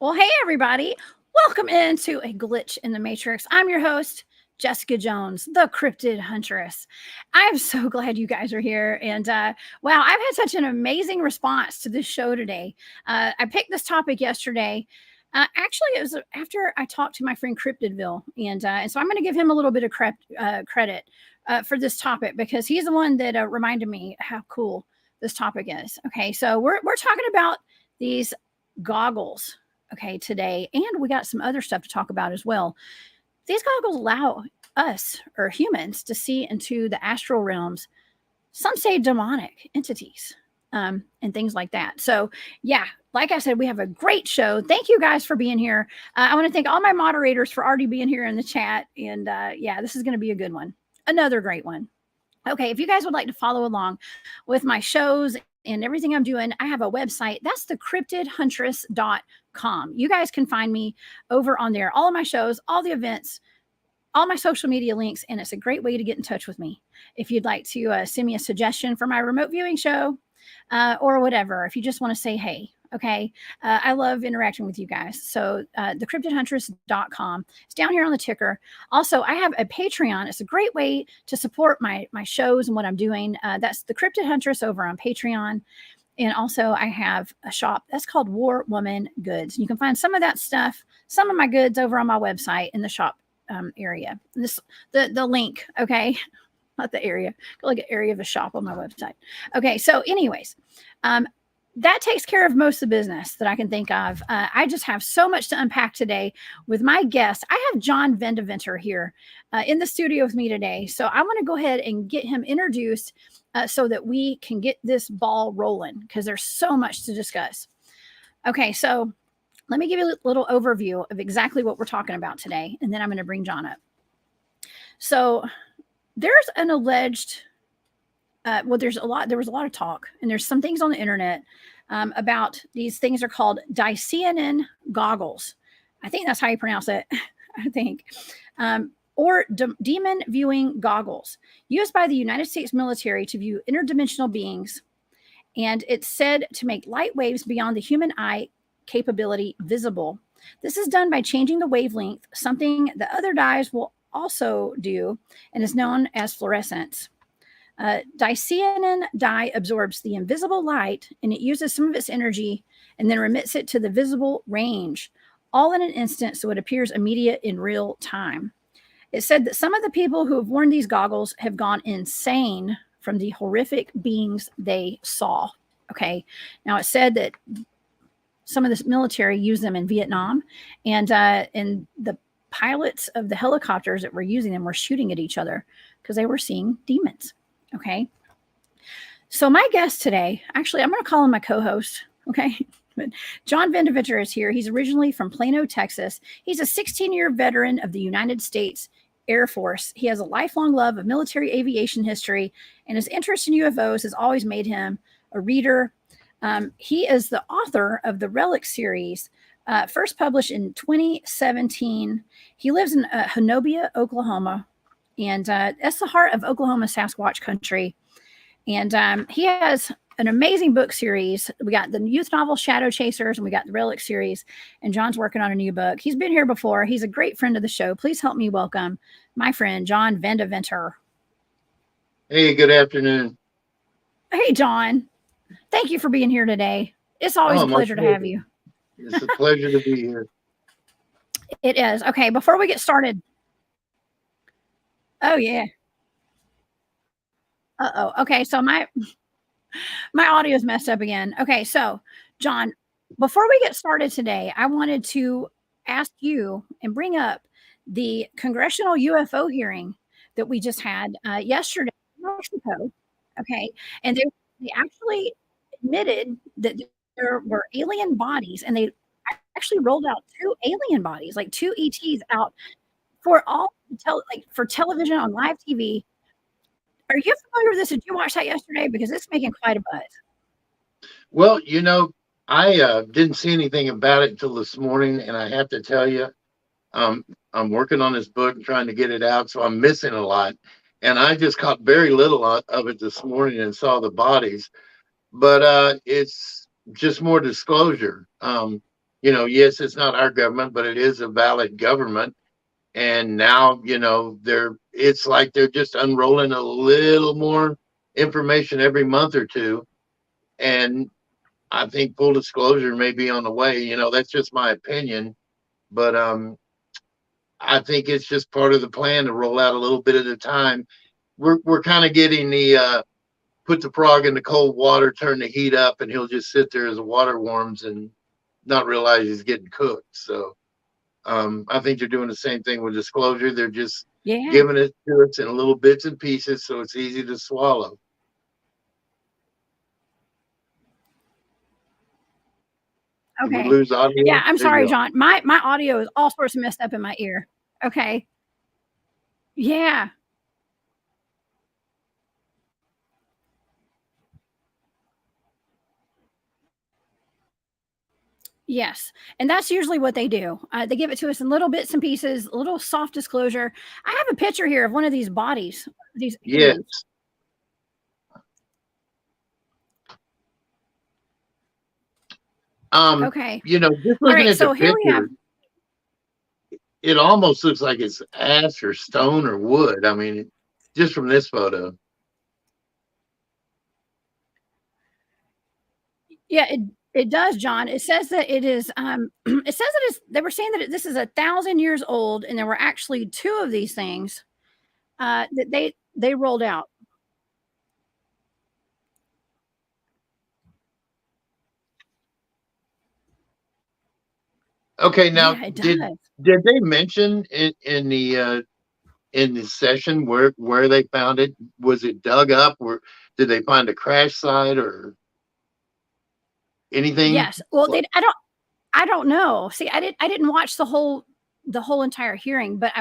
Well, hey, everybody. Welcome into A Glitch in the Matrix. I'm your host, Jessica Jones, the Cryptid Huntress. I'm so glad you guys are here. And wow, I've had such an amazing response to this show today. I picked this topic yesterday. Actually, it was after I talked to my friend Cryptidville. And so I'm going to give him a little bit of credit for this topic because he's the one that reminded me how cool this topic is. Okay, so we're talking about these goggles. Okay, today, and we got some other stuff to talk about as well. These goggles allow us or humans to see into the astral realms, some say demonic entities, and things like that. So yeah, like I said, we have a great show. Thank you guys for being here. I want to thank all my moderators for already being here in the chat. And yeah, this is going to be a good one. Another great one. Okay, if you guys would like to follow along with my shows and everything I'm doing, I have a website. That's thecryptidhuntress.com. You guys can find me over on there. All of my shows, all the events, all my social media links, and it's a great way to get in touch with me. If you'd like to send me a suggestion for my remote viewing show or whatever, if you just want to say hey, okay. I love interacting with you guys. So thecryptidhuntress.com. It's down here on the ticker. Also, I have a Patreon. It's a great way to support my shows and what I'm doing. That's the Cryptid Huntress over on Patreon. And also I have a shop that's called War Woman Goods. You can find some of that stuff, some of my goods over on my website in the shop area. The link, okay? Not the area. Go look at area of a shop on my website. Okay, so anyways, that takes care of most of the business that I can think of. I just have so much to unpack today with my guest. I have John Vandeventer here in the studio with me today. So I want to go ahead and get him introduced so that we can get this ball rolling because there's so much to discuss. Okay, so let me give you a little overview of exactly what we're talking about today, and then I'm going to bring John up. So there's an alleged there was a lot of talk, and there's some things on the internet about these things are called Dicyanin goggles. I think that's how you pronounce it. I think. Or demon viewing goggles used by the United States military to view interdimensional beings. And it's said to make light waves beyond the human eye capability visible. This is done by changing the wavelength, something the other dyes will also do, and is known as fluorescence. Dicyanin dye absorbs the invisible light, and it uses some of its energy and then remits it to the visible range, all in an instant, so it appears immediate in real time. It said that some of the people who have worn these goggles have gone insane from the horrific beings they saw. Okay, now it said that some of the military used them in Vietnam, and the pilots of the helicopters that were using them were shooting at each other because they were seeing demons. Okay. So my guest today, actually, I'm going to call him my co-host. Okay. But John Vandeventer is here. He's originally from Plano, Texas. He's a 16-year veteran of the United States Air Force. He has a lifelong love of military aviation history, and his interest in UFOs has always made him a reader. He is the author of the Relic series, first published in 2017. He lives in Honobia, Oklahoma. And that's the heart of Oklahoma Sasquatch country. And he has an amazing book series. We got the youth novel Shadow Chasers, and we got the Relic series. And John's working on a new book. He's been here before. He's a great friend of the show. Please help me welcome my friend, John Vandeventer. Hey, good afternoon. Hey, John. Thank you for being here today. It's always a pleasure to have you. It's a pleasure to be here. It is. Okay, before we get started. Oh, yeah. Uh-oh. Okay, so my audio is messed up again. Okay, so John, before we get started today, I wanted to ask you and bring up the congressional UFO hearing that we just had yesterday in Mexico. Okay, and they actually admitted that there were alien bodies, and they actually rolled out two alien bodies, like two ETs, out for like for television on live TV. Are you familiar with this? Did you watch that yesterday? Because it's making quite a buzz. Well, I didn't see anything about it until this morning, and I have to tell you, I'm working on this book and trying to get it out, so I'm missing a lot. And I just caught very little of it this morning and saw the bodies, but it's just more disclosure. Yes, it's not our government, but it is a valid government. And now, it's like they're just unrolling a little more information every month or two. And I think full disclosure may be on the way. That's just my opinion, but I think it's just part of the plan to roll out a little bit at a time. We're kind of getting the put the frog in the cold water, turn the heat up, and he'll just sit there as the water warms and not realize he's getting cooked. So I think they're doing the same thing with disclosure. They're just giving it to us in little bits and pieces, so it's easy to swallow. Okay. Did we lose audio? Yeah, I'm sorry, John. My audio is all sorts of messed up in my ear. Okay. Yeah. Yes, and that's usually what they do. They give it to us in little bits and pieces, a little soft disclosure. I have a picture here of one of these bodies. These yes. Okay. Just looking at the picture, it almost looks like it's ash or stone or wood. I mean, just from this photo. Yeah, it does, John. It says that it is. It says that it's. They were saying that this is 1,000 years old, and there were actually two of these things that they rolled out. Okay, now Yeah, did they mention in the session where they found it? Was it dug up, or did they find a crash site or anything? Yes. Well, I don't know. See, I didn't watch the whole entire hearing, but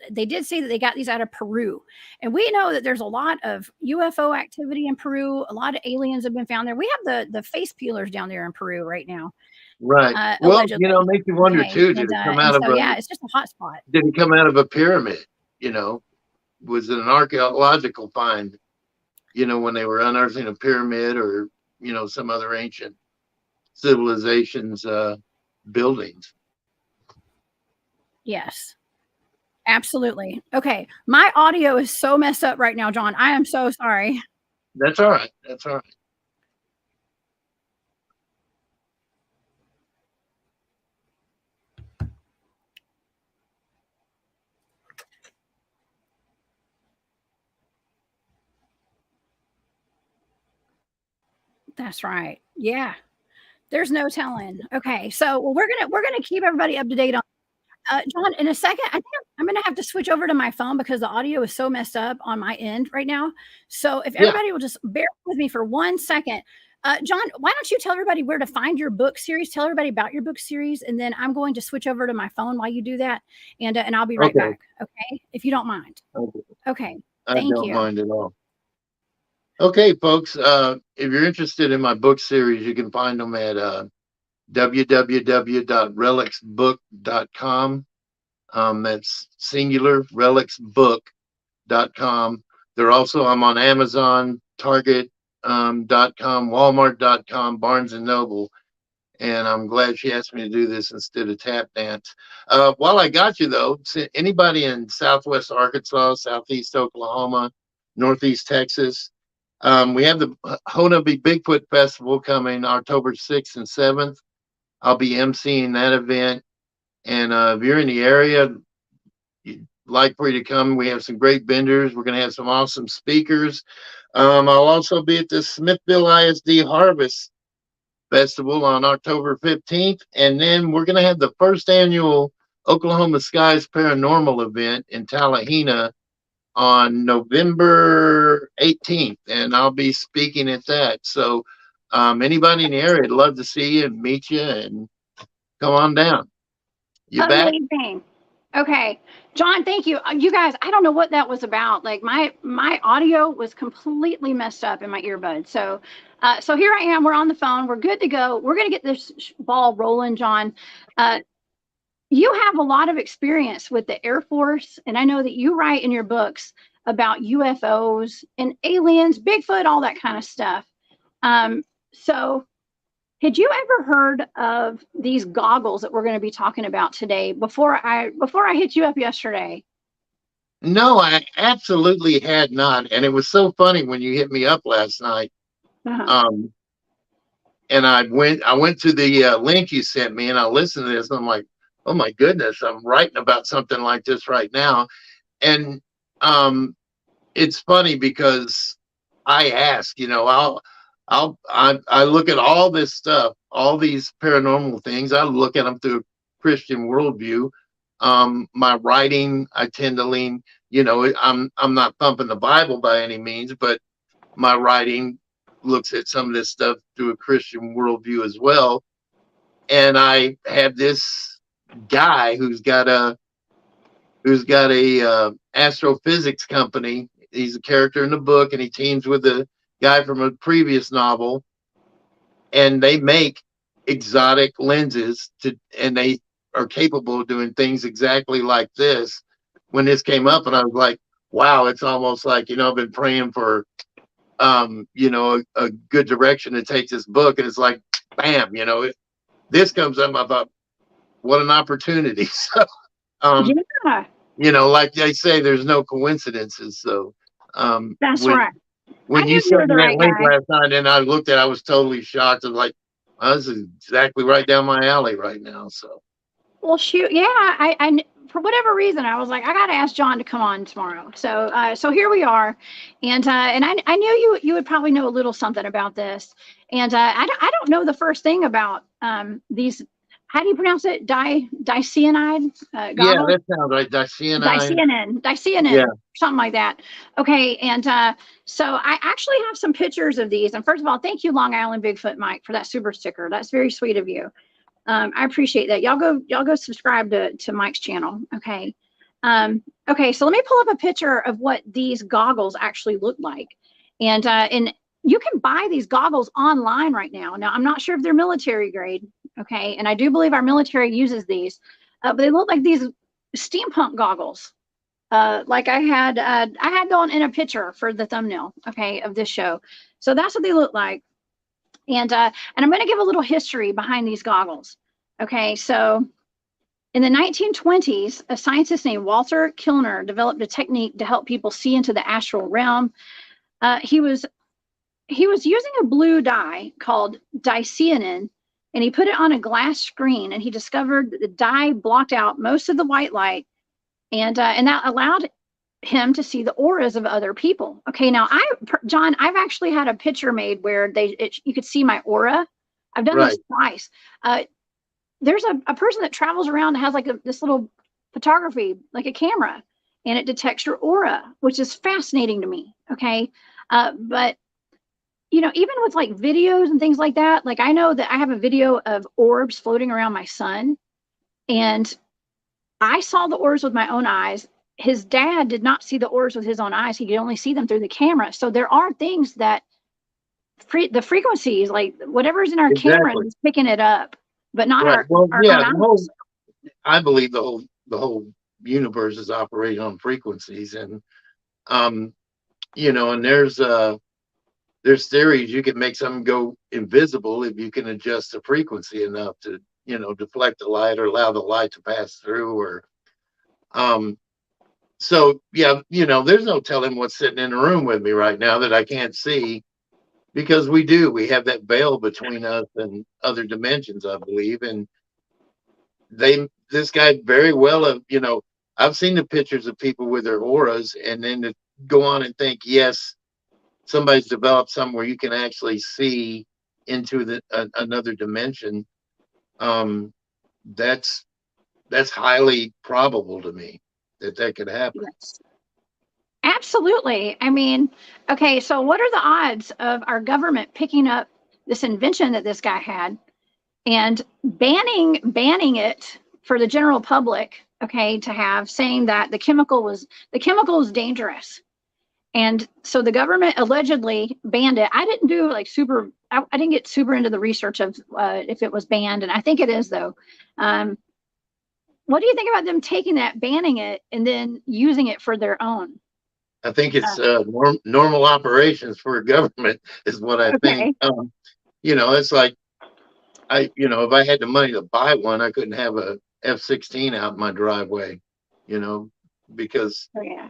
they did say that they got these out of Peru. And we know that there's a lot of UFO activity in Peru. A lot of aliens have been found there. We have the face peelers down there in Peru right now. Right. Well, allegedly. makes you wonder too, did it come out of it's just a hot spot. Did it come out of a pyramid? Was it an archaeological find? When they were unearthing a pyramid or, some other ancient civilization's buildings. Yes, absolutely. Okay. My audio is so messed up right now, John. I am so sorry. That's all right. That's all right. That's right. Yeah. There's no telling. Okay. So we're gonna keep everybody up to date on John, in a second, I think I'm going to have to switch over to my phone because the audio is so messed up on my end right now. So if everybody will just bear with me for 1 second. John, why don't you tell everybody where to find your book series? Tell everybody about your book series, and then I'm going to switch over to my phone while you do that, and I'll be right back. Okay, if you don't mind. Okay. I don't mind at all. Okay, folks. If you're interested in my book series, you can find them at www.relicsbook.com. That's singular, relicsbook.com. I'm on Amazon, Target.com, Walmart.com, Barnes and Noble. And I'm glad she asked me to do this instead of tap dance. While I got you, though, anybody in Southwest Arkansas, Southeast Oklahoma, Northeast Texas, we have the Honabi Bigfoot Festival coming October 6th and 7th. I'll be emceeing that event. And if you're in the area, like for you to come. We have some great vendors. We're going to have some awesome speakers. I'll also be at the Smithville ISD Harvest Festival on October 15th. And then we're going to have the first annual Oklahoma Skies Paranormal event in Tallahena on November 18th. And I'll be speaking at that. So anybody in the area, I'd love to see you and meet you and come on down. You back? Amazing. Okay, John, thank you. You guys, I don't know what that was about. Like my audio was completely messed up in my earbud. So so here I am. We're on the phone. We're good to go. We're gonna get this ball rolling, John. You have a lot of experience with the Air Force, and I know that you write in your books about UFOs and aliens, Bigfoot, all that kind of stuff. So had you ever heard of these goggles that we're going to be talking about today before I hit you up yesterday? No, I absolutely had not. And it was so funny when you hit me up last night. Uh-huh. And I went to the link you sent me and I listened to this and I'm like, oh my goodness, I'm writing about something like this right now. And it's funny because I ask, I look at all this stuff, all these paranormal things. I look at them through a Christian worldview. My writing, I tend to lean, I'm not thumping the Bible by any means, but my writing looks at some of this stuff through a Christian worldview as well. And I have this guy who's got a astrophysics company. He's a character in the book, and he teams with a guy from a previous novel, and they make exotic lenses and they are capable of doing things exactly like this. When this came up, and I was like, wow, it's almost like, I've been praying for a good direction to take this book, and it's like, bam, this comes up. I thought, what an opportunity. So yeah, like they say, there's no coincidences. So that's right. When you sent me that link last night and I looked at it, I was totally shocked. I was like, oh, this is exactly right down my alley right now. So, Well, shoot, yeah, I for whatever reason, I was like, I got to ask John to come on tomorrow. So, so here we are, and I knew you would probably know a little something about this, and I don't know the first thing about these. How do you pronounce it? Dicyanide yeah, goggles? that sounds right. Dicyanin, Yeah. something like that. Okay, and so I actually have some pictures of these. And first of all, thank you, Long Island Bigfoot Mike, for that super sticker. That's very sweet of you. I appreciate that. Y'all go subscribe to Mike's channel. Okay. Okay, so let me pull up a picture of what these goggles actually look like. And you can buy these goggles online right now. Now, I'm not sure if they're military grade. Okay. And I do believe our military uses these, but they look like these steampunk goggles. Like I had them in a picture for the thumbnail, okay, of this show. So that's what they look like. And I'm going to give a little history behind these goggles. Okay, so in the 1920s, a scientist named Walter Kilner developed a technique to help people see into the astral realm. He was using a blue dye called dicyanin, and he put it on a glass screen, and he discovered that the dye blocked out most of the white light, and that allowed him to see the auras of other people. Okay, now John, I've actually had a picture made where you could see my aura. I've done this twice. There's a person that travels around and has like this little photography, like a camera, and it detects your aura, which is fascinating to me. Okay, but even with like videos and things like that, like I know that I have a video of orbs floating around my son, and I saw the orbs with my own eyes. His dad did not see the orbs with his own eyes. He could only see them through the camera. So there are things that the frequencies, like whatever's in our camera, is picking it up, but not our own eyes. I believe the whole universe is operating on frequencies, and and there's theories you can make something go invisible if you can adjust the frequency enough to deflect the light or allow the light to pass through, or so yeah, there's no telling what's sitting in the room with me right now that I can't see, because we have that veil between us and other dimensions, I believe. And this guy very well I've seen the pictures of people with their auras, and then to go on and think, yes, somebody's developed something where you can actually see into another dimension. Um, that's highly probable to me that could happen. Yes. Absolutely. I mean, okay, so what are the odds of our government picking up this invention that this guy had and banning it for the general public, okay, to have, saying that the chemical is dangerous. And so the government allegedly banned it. I didn't do like I didn't get super into the research of if it was banned, and I think it is though. What do you think about them taking that, banning it, and then using it for their own? I think it's normal operations for a government is what I think. Okay. It's like if I had the money to buy one, I couldn't have a F-16 out in my driveway, because Oh, yeah.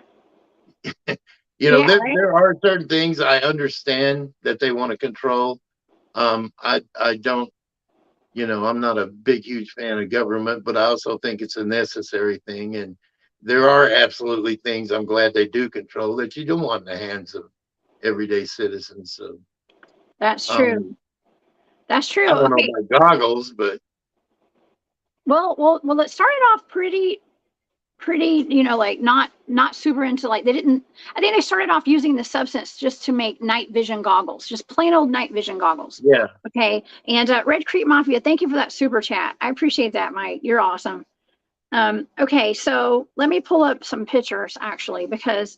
there are certain things I understand that they want to control. I don't, I'm not a big, huge fan of government, but I also think it's a necessary thing. And there are absolutely things I'm glad they do control that you don't want in the hands of everyday citizens. So That's true. That's true. I don't know about goggles, but well, it started off pretty, like not super into, like, they didn't. I think they started off using the substance just to make night vision goggles, just plain old night vision goggles. Yeah. Okay. And Red Creek Mafia, thank you for that super chat. I appreciate that, Mike. You're awesome. Okay, so let me pull up some pictures actually, because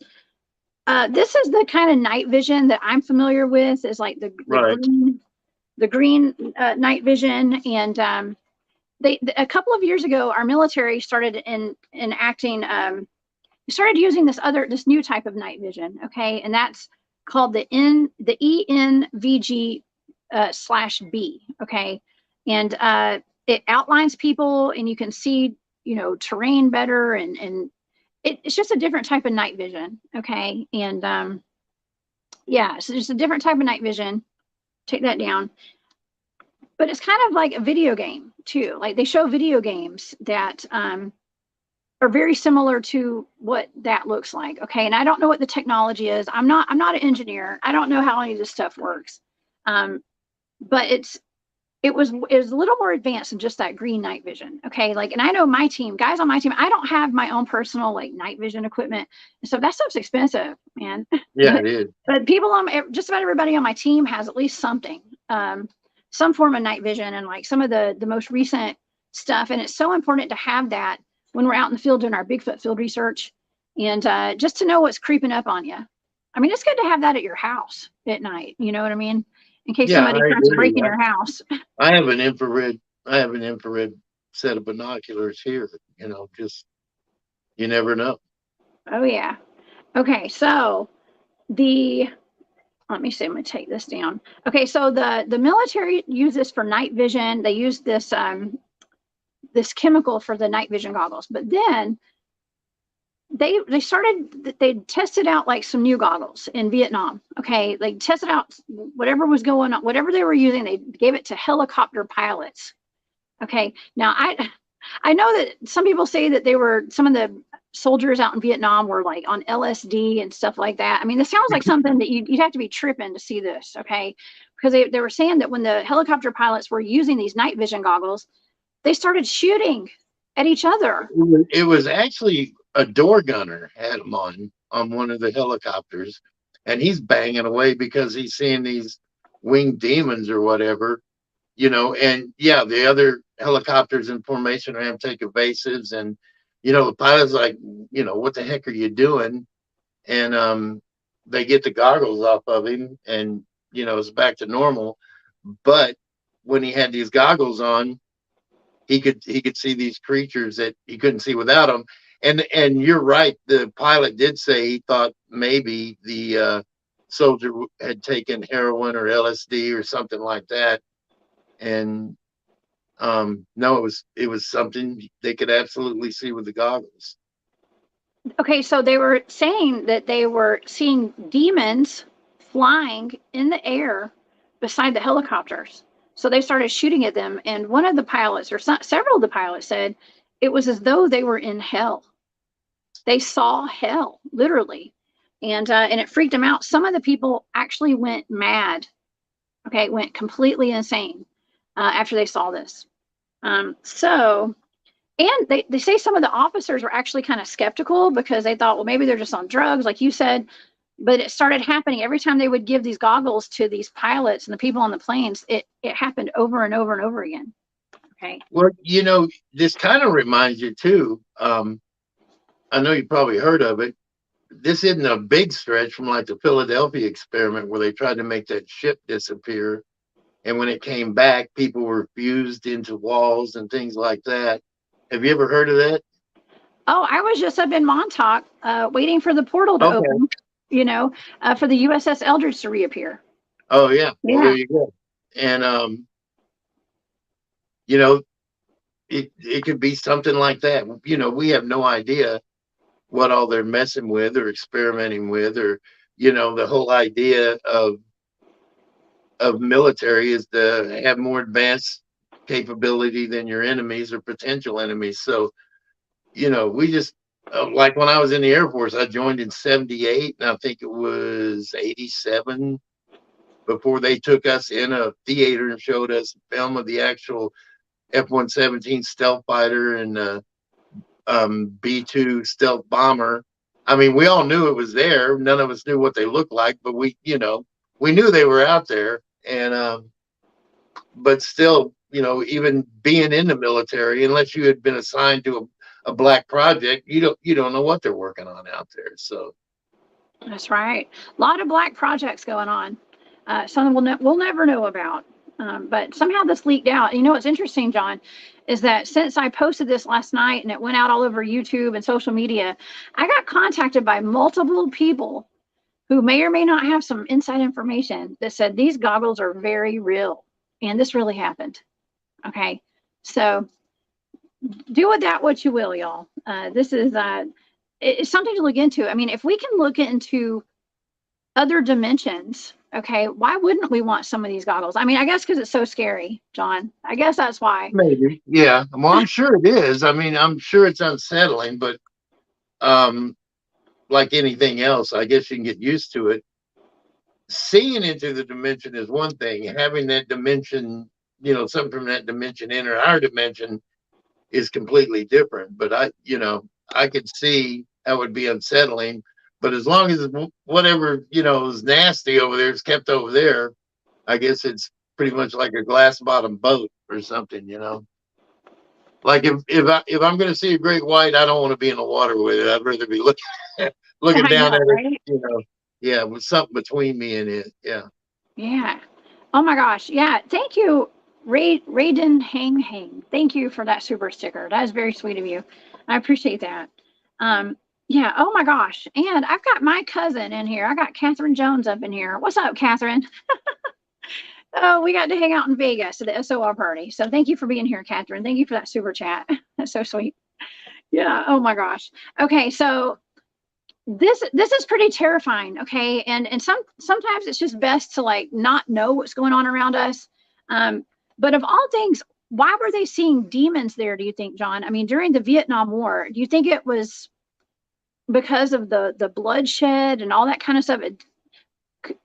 this is the kind of night vision that I'm familiar with, is like the green night vision. And a couple of years ago, our military started enacting, started using this new type of night vision. Okay, and that's called the ENVG /B. Okay, and it outlines people, and you can see terrain better, and it's just a different type of night vision. Okay, and yeah, so just a different type of night vision. Take that down. But it's kind of like a video game too. Like, they show video games that are very similar to what that looks like. Okay, and I don't know what the technology is. I'm not an engineer. I don't know how any of this stuff works. But it was a little more advanced than just that green night vision. Okay, like, and I know my team, guys on my team, I don't have my own personal like night vision equipment, so that stuff's expensive, man. Yeah, it is. But people just about everybody on my team has at least something, some form of night vision, and like some of the most recent stuff. And it's so important to have that when we're out in the field doing our Bigfoot field research, and just to know what's creeping up on you. I mean, it's good to have that at your house at night. You know what I mean? In case somebody tries to break in your house. I have an infrared set of binoculars here. Just, you never know. Oh yeah. Okay, so let me see, I'm gonna take this down. Okay, so the military uses for night vision. They use this this chemical for the night vision goggles, but then they tested out like some new goggles in Vietnam. Okay, they tested out whatever was going on, whatever they were using. They gave it to helicopter pilots. Okay, now I know that some people say that some of the soldiers out in Vietnam were like on LSD and stuff like that. I mean, this sounds like something that you'd have to be tripping to see this. Okay, because they were saying that when the helicopter pilots were using these night vision goggles, they started shooting at each other. It was actually a door gunner had him on one of the helicopters, and he's banging away because he's seeing these winged demons or whatever, and yeah, the other helicopters in formation are having to take evasives, and the pilot's like, what the heck are you doing? And they get the goggles off of him, and it's back to normal. But when he had these goggles on, he could see these creatures that he couldn't see without them. And you're right, the pilot did say he thought maybe the soldier had taken heroin or LSD or something like that. And no, it was something they could absolutely see with the goggles. Okay, so they were saying that they were seeing demons flying in the air beside the helicopters. So they started shooting at them, and one of the pilots, or several of the pilots, said it was as though they were in hell. they saw hell, literally. And it freaked them out. Some of the people actually went mad, okay, went completely insane after they saw this. So, and they say some of the officers were actually kind of skeptical because they thought, well, maybe they're just on drugs, like you said. But it started happening every time they would give these goggles to these pilots and the people on the planes. It happened over and over and over again. Okay. Well, you know, this kind of reminds you too. I know you probably heard of it. This isn't a big stretch from like the Philadelphia experiment where they tried to make that ship disappear. And when it came back, people were fused into walls and things like that. Have you ever heard of that? Oh, I was just up in Montauk waiting for the portal to Okay. open, you know, for the USS Eldridge to reappear. Oh yeah. Well, Yeah. there you go. And you know, it could be something like that. You know, we have no idea what all they're messing with or experimenting with, or you know, the whole idea of military is to have more advanced capability than your enemies or potential enemies. So, you know, we just like when I was in the Air Force, I joined in '78, and I think it was '87 before they took us in a theater and showed us film of the actual F-117 stealth fighter and B-2 stealth bomber. I mean, we all knew it was there. None of us knew what they looked like, but we, you know, we knew they were out there. And but still, you know, even being in the military, unless you had been assigned to a black project, you don't know what they're working on out there. So That's right. A lot of black projects going on. Some we'll never know about. But somehow this leaked out. You know what's interesting, John, is that since I posted this last night and it went out all over YouTube and social media, I got contacted by multiple people who may or may not have some inside information that said these goggles are very real and this really happened. Okay. So do with that what you will, y'all. This is it's something to look into. I mean, if we can look into other dimensions, okay, why wouldn't we want some of these goggles? I mean, I guess because it's so scary, John. I guess that's why. maybe, yeah. Well, I'm sure it is. I mean, I'm sure it's unsettling, but um, like anything else, I guess you can get used to it. Seeing into the dimension is one thing. Having that dimension, you know, something from that dimension enter our dimension is completely different. But you know, I could see how it would be unsettling. But as long as whatever, you know, is nasty over there is kept over there, I guess it's pretty much like a glass bottom boat or something, you know. Like if I'm going to see a great white, I don't want to be in the water with it. I'd rather be looking I down know, at it, right? you know. Yeah, with something between me and it. Yeah. Yeah. Oh my gosh. Yeah. Thank you, Raiden Hang. Thank you for that super sticker. That is very sweet of you. I appreciate that. Um, yeah. Oh my gosh. And I've got my cousin in here. I got Catherine Jones up in here. What's up, Catherine? Oh, we got to hang out in Vegas at the SOR party. So thank you for being here, Catherine. Thank you for that super chat. That's so sweet. Yeah. Oh my gosh. Okay. So this is pretty terrifying. Okay. And sometimes it's just best to like not know what's going on around us. But of all things, why were they seeing demons there, do you think, John? I mean, during the Vietnam War, do you think it was because of the bloodshed and all that kind of stuff?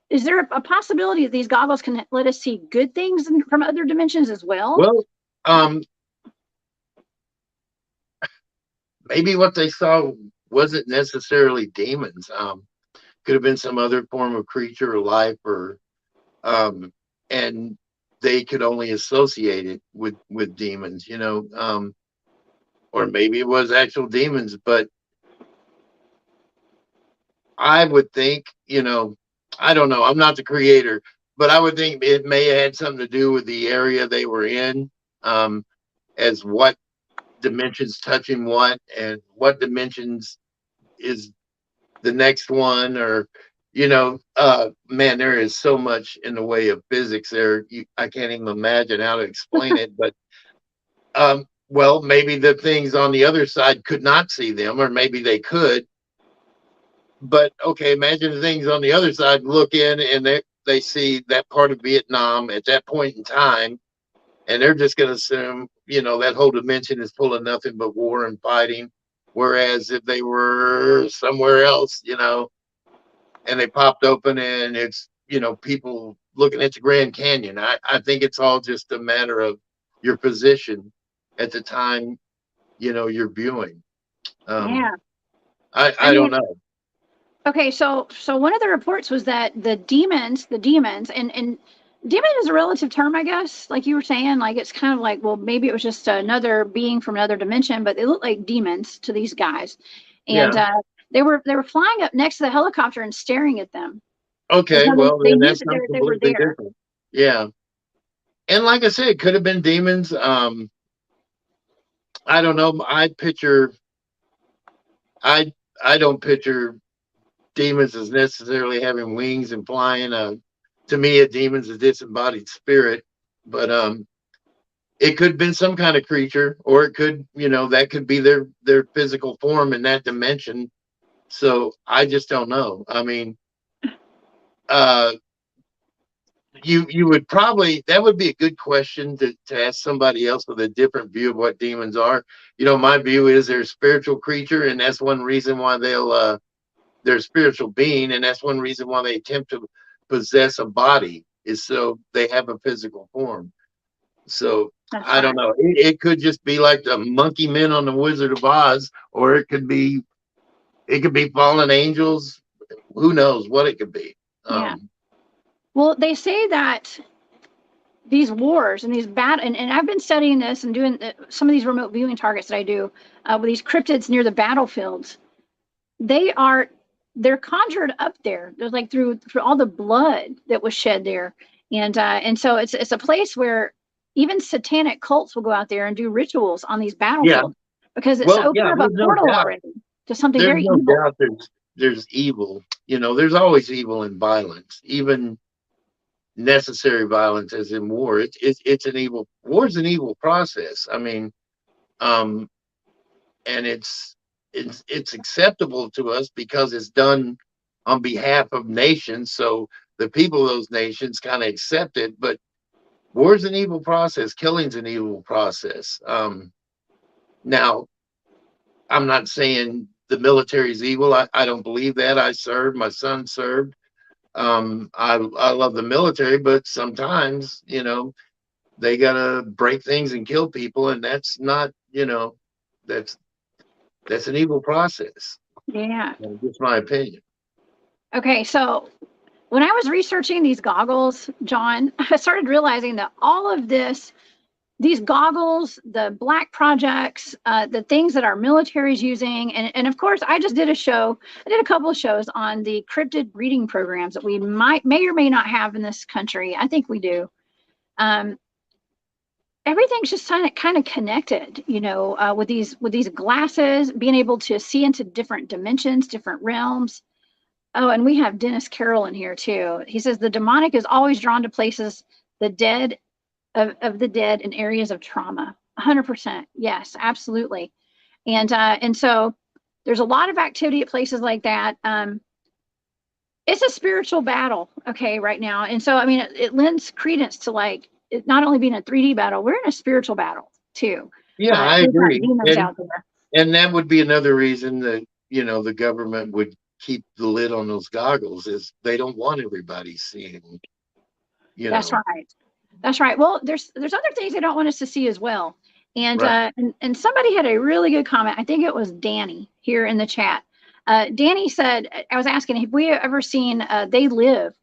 Is there a possibility that these goggles can let us see good things from other dimensions as well? Well, um, maybe what they saw wasn't necessarily demons. Could have been some other form of creature or life, or and they could only associate it with demons, you know. Or maybe it was actual demons, but I would think, you know, I don't know. I'm not the creator, but I would think it may have had something to do with the area they were in, as what dimensions touching what, and what dimensions is the next one, or you know, man, there is so much in the way of physics there. I can't even imagine how to explain it, but well, maybe the things on the other side could not see them, or maybe they could. But okay, imagine the things on the other side look in and they see that part of Vietnam at that point in time, and they're just going to assume, you know, that whole dimension is full of nothing but war and fighting. Whereas if they were somewhere else, and they popped open and it's, people looking at the Grand Canyon, I think it's all just a matter of your position at the time, you're viewing. Yeah. I I don't mean, know. okay, so one of the reports was that the demons, and demon is a relative term, I guess. Like you were saying, like it's kind of like, well, maybe it was just another being from another dimension, but they look like demons to these guys, and Yeah. they were flying up next to the helicopter and staring at them as Okay. though Well, they then knew that's that something they were completely there. different. Yeah. And like I said, it could have been demons. I don't know. I I don't picture demons as necessarily having wings and flying. To me, a demon's a disembodied spirit, but it could have been some kind of creature, or it could, that could be their physical form in that dimension. So I just don't know. I mean, uh, you would probably, that would be a good question to ask somebody else with a different view of what demons are. My view is they're a spiritual creature, and that's one reason why they're a spiritual being, and that's one reason why they attempt to possess a body, is so they have a physical form. So That's I don't right. know. It could just be like the monkey men on the Wizard of Oz, or it could be fallen angels. Who knows what it could be? Yeah. Well, they say that these wars and these and I've been studying this and doing some of these remote viewing targets that I do with these cryptids near the battlefields. They are they're conjured up there. There's like through all the blood that was shed there, and so it's a place where even satanic cults will go out there and do rituals on these Yeah. battlefields because it's Well, opened yeah. up a There's no portal doubt. already to something There's very no evil. doubt. There's evil. There's always evil in violence, even necessary violence, as in war. It's an evil. War's an evil process. I mean, um, and it's acceptable to us because it's done on behalf of nations. So the people of those nations kind of accept it. But war's an evil process. Killing's an evil process. Now, I'm not saying the military is evil. I don't believe that. I served. My son served. I love the military, but sometimes they gotta break things and kill people, and that's not that's that's an evil process. Yeah. Just my opinion. Okay, so when I was researching these goggles, John, I started realizing that all of these goggles, the black projects, the things that our military is using, and of course, I did a couple of shows on the cryptid breeding programs that we may or may not have in this country. I think we do. Um, Everything's just kind of connected, with these glasses, being able to see into different dimensions, different realms. Oh, and we have Dennis Carroll in here too. He says the demonic is always drawn to places the dead of the dead in areas of trauma. 100%. Yes, absolutely. And so there's a lot of activity at places like that. It's a spiritual battle, okay, right now. And so, I mean, it lends credence to like it not only being a 3D battle, we're in a spiritual battle too. Yeah, I We've got agree, demons and out there. and that would be another reason that the government would keep the lid on those goggles, is they don't want everybody seeing. You That's know, right. That's right. Well, there's other things they don't want us to see as well. And right? and somebody had a really good comment. I think it was Danny here in the chat. Danny said, I was asking, have we ever seen They Live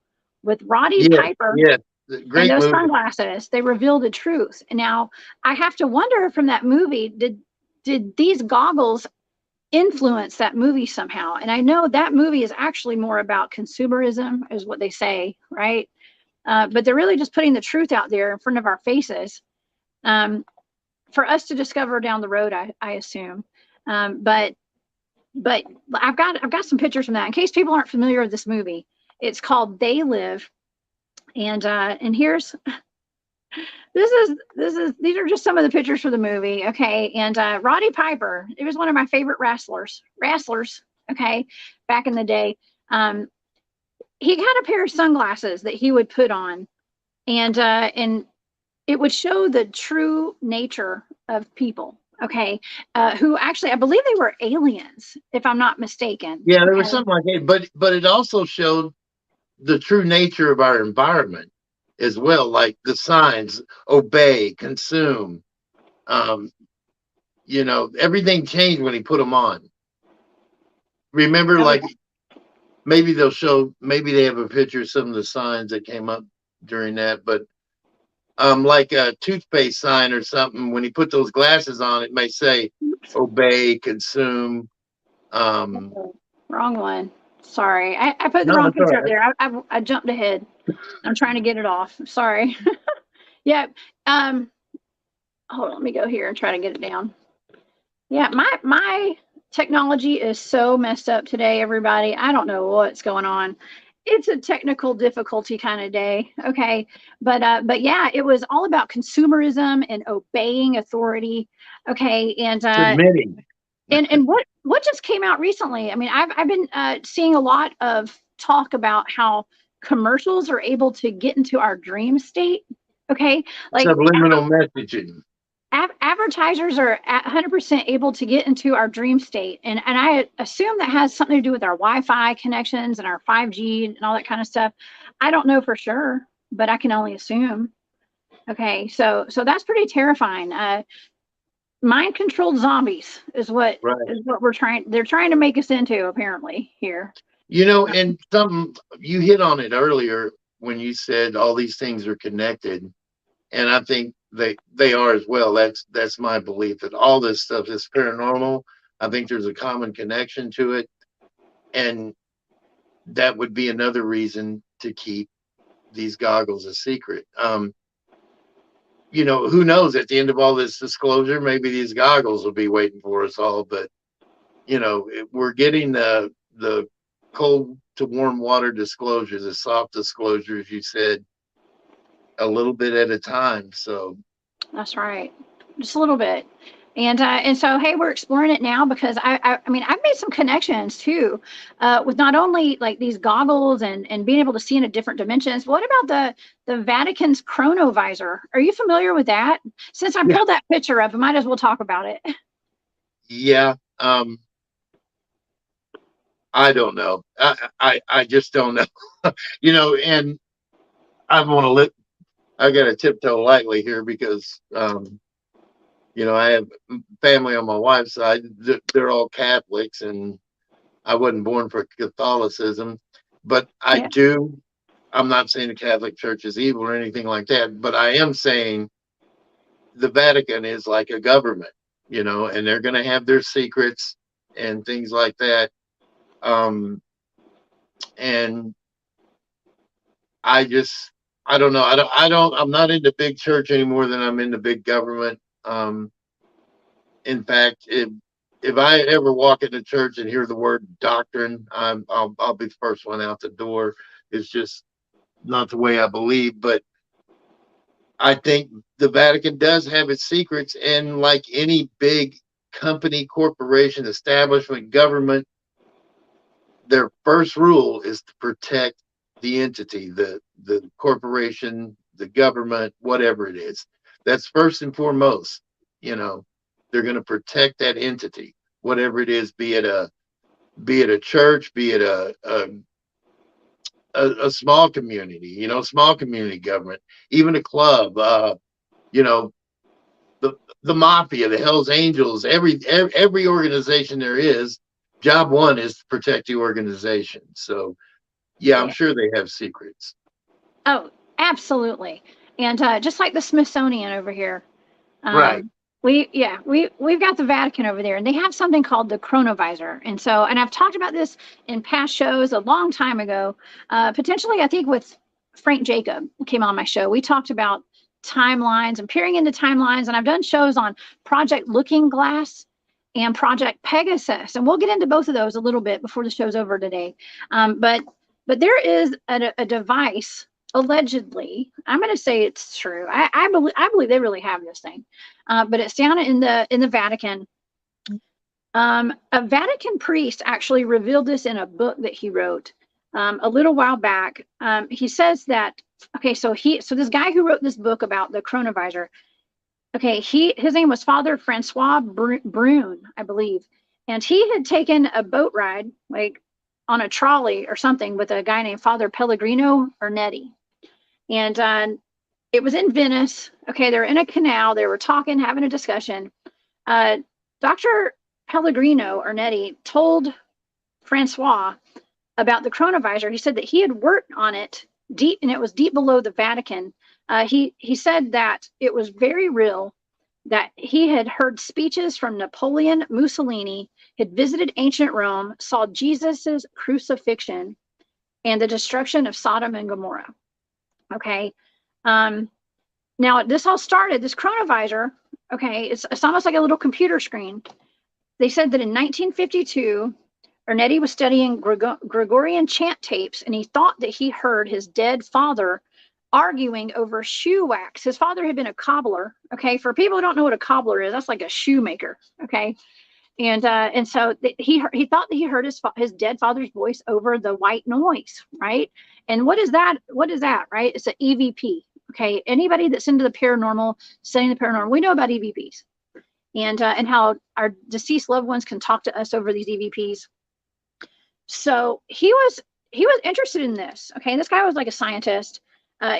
with Roddy Yes, Piper yes. and Great those movie. sunglasses? They reveal the truth. Now, I have to wonder from that movie, did these goggles influence that movie somehow? And I know that movie is actually more about consumerism, is what they say, right? But they're really just putting the truth out there in front of our faces um, for us to discover down the road, I assume. But I've got some pictures from that in case people aren't familiar with this movie. It's called They Live, and here's these are just some of the pictures for the movie. Okay, and Roddy Piper, he was one of my favorite wrestlers. Okay, back in the day. He had a pair of sunglasses that he would put on, and it would show the true nature of people. Okay, who actually, I believe they were aliens, if I'm not mistaken. Yeah, there was Okay. something like that, but it also showed the true nature of our environment as well, like the signs: obey, consume. Um, everything changed when he put them on. Remember, Oh, like maybe they'll show, maybe they have a picture of some of the signs that came up during that, but like a toothpaste sign or something, when he put those glasses on, it may say oops. obey, consume. Um, Oh, wrong one. Sorry, I put the no, wrong that's all picture up right. there. I jumped ahead. I'm trying to get it off. Sorry. Yeah. Um. Hold on. Let me go here and try to get it down. Yeah. My technology is so messed up today, everybody. I don't know what's going on. It's a technical difficulty kind of day. Okay. But yeah, it was all about consumerism and obeying authority. Okay. Submitting. And what just came out recently? I mean, I've been seeing a lot of talk about how commercials are able to get into our dream state. Okay, like Subliminal messaging. advertisers are 100% able to get into our dream state, and I assume that has something to do with our Wi-Fi connections and our 5G and all that kind of stuff. I don't know for sure, but I can only assume. Okay, so that's pretty terrifying. Mind controlled zombies Right. is what they're trying to make us into apparently here. And something you hit on it earlier when you said all these things are connected, and I think they are as well. That's my belief that all this stuff is paranormal. I think there's a common connection to it, and that would be another reason to keep these goggles a secret. Who knows? At the end of all this disclosure, maybe these goggles will be waiting for us all. But we're getting the cold to warm water disclosures, the soft disclosures. You said a little bit at a time. So That's right, just a little bit. And so hey, we're exploring it now because I mean I've made some connections too, with not only like these goggles and being able to see into different dimensions. What about the Vatican's Chronovisor? Are you familiar with that? Since I yeah, pulled that picture up, I might as well talk about it. yeah. I don't know. I just don't know. And I want to let I got to tiptoe lightly here because I have family on my wife's side. They're all Catholics, and I wasn't born for Catholicism, but I Yeah, do. I'm not saying the Catholic Church is evil or anything like that, but I am saying the Vatican is like a government, and they're going to have their secrets and things like that. Um, and I just, I don't know. I'm not into big church any more than I'm into big government. In fact, if I ever walk into church and hear the word doctrine, I'll be the first one out the door. It's just not the way I believe. But I think the Vatican does have its secrets, and like any big company, corporation, establishment, government, their first rule is to protect the entity, the corporation, the government, whatever it is. That's first and foremost. They're going to protect that entity, whatever it is, be it a church, be it a small community, small community government, even a club, you know, the the mafia, the Hell's Angels, every organization there is. Job one is to protect the organization. So yeah, I'm yeah. sure they have secrets. Oh, absolutely. And just like the Smithsonian over here, Right. um, we've got the Vatican over there, and they have something called the Chronovisor. And I've talked about this in past shows a long time ago. Potentially, I think with Frank Jacob came on my show. We talked about timelines and peering into timelines, and I've done shows on Project Looking Glass and Project Pegasus, and we'll get into both of those a little bit before the show's over today. But there is a device allegedly. I'm going to say it's true. I believe they really have this thing, but it's down in the Vatican. A Vatican priest actually revealed this in a book that he wrote a little while back. He says that okay, so this guy who wrote this book about the Chronovisor, Okay, his name was Father Francois Brune, I believe, and he had taken a boat ride, like on a trolley or something, with a guy named Father Pellegrino Ernetti, and it was in Venice. Okay, they were in a canal. They were talking, having a discussion. Dr. Pellegrino Ernetti told Francois about the chronovisor. He said that he had worked on it deep, and it was deep below the Vatican. He said that it was very real, that he had heard speeches from Napoleon, Mussolini, had visited ancient Rome, saw Jesus's crucifixion, and the destruction of Sodom and Gomorrah. Okay. Now this all started, this chronovisor, okay, it's almost like a little computer screen. They said that in 1952, Ernetti was studying Gregorian chant tapes, and he thought that he heard his dead father arguing over shoe wax. His father had been a cobbler. Okay, for people who don't know what a cobbler is, that's like a shoemaker. Okay, and so he thought that he heard his dead father's voice over the white noise, right? And what is that? What is that? Right? It's an EVP. Okay, anybody that's into the paranormal, studying the paranormal, we know about EVPs, and how our deceased loved ones can talk to us over these EVPs. So he was interested in this. Okay, this guy was like a scientist.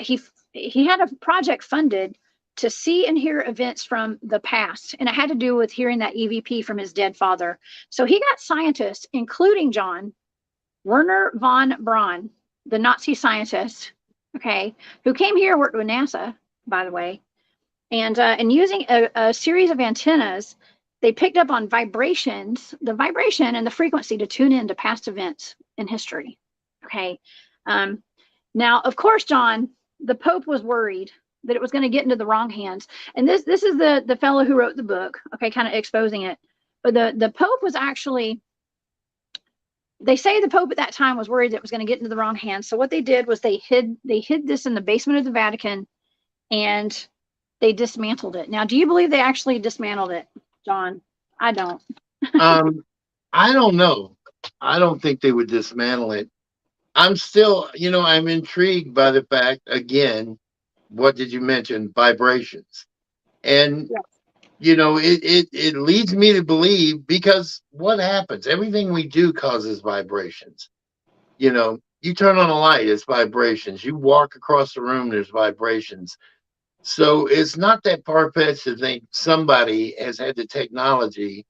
He had a project funded to see and hear events from the past, and it had to do with hearing that EVP from his dead father. So he got scientists, including John Werner von Braun, the Nazi scientist, okay, who came here, worked with NASA, by the way, and using a series of antennas, they picked up on vibrations, the vibration and the frequency, to tune in to past events in history. Okay. Now, of course, John, the Pope was worried that it was going to get into the wrong hands. And this is the fellow who wrote the book, okay, kind of exposing it. But the Pope was actually, they say the Pope at that time was worried that it was going to get into the wrong hands. So what they did was they hid this in the basement of the Vatican, and they dismantled it. Now, do you believe they actually dismantled it, John? I don't. I don't know. I don't think they would dismantle it. I'm still, I'm intrigued by the fact, again, what did you mention? Vibrations. And, it leads me to believe, because what happens? Everything we do causes vibrations. You turn on a light, it's vibrations. You walk across the room, there's vibrations. So it's not that far-fetched to think somebody has had the technology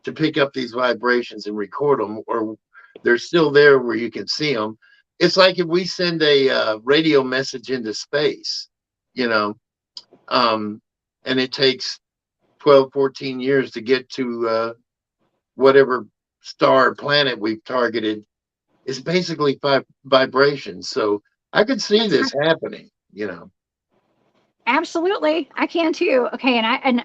to pick up these vibrations and record them, or they're still there where you can see them. It's like if we send a radio message into space, and it takes 12, 14 years to get to whatever star or planet we've targeted. It's basically vibrations. So I could see this happening, Absolutely, I can too. Okay, and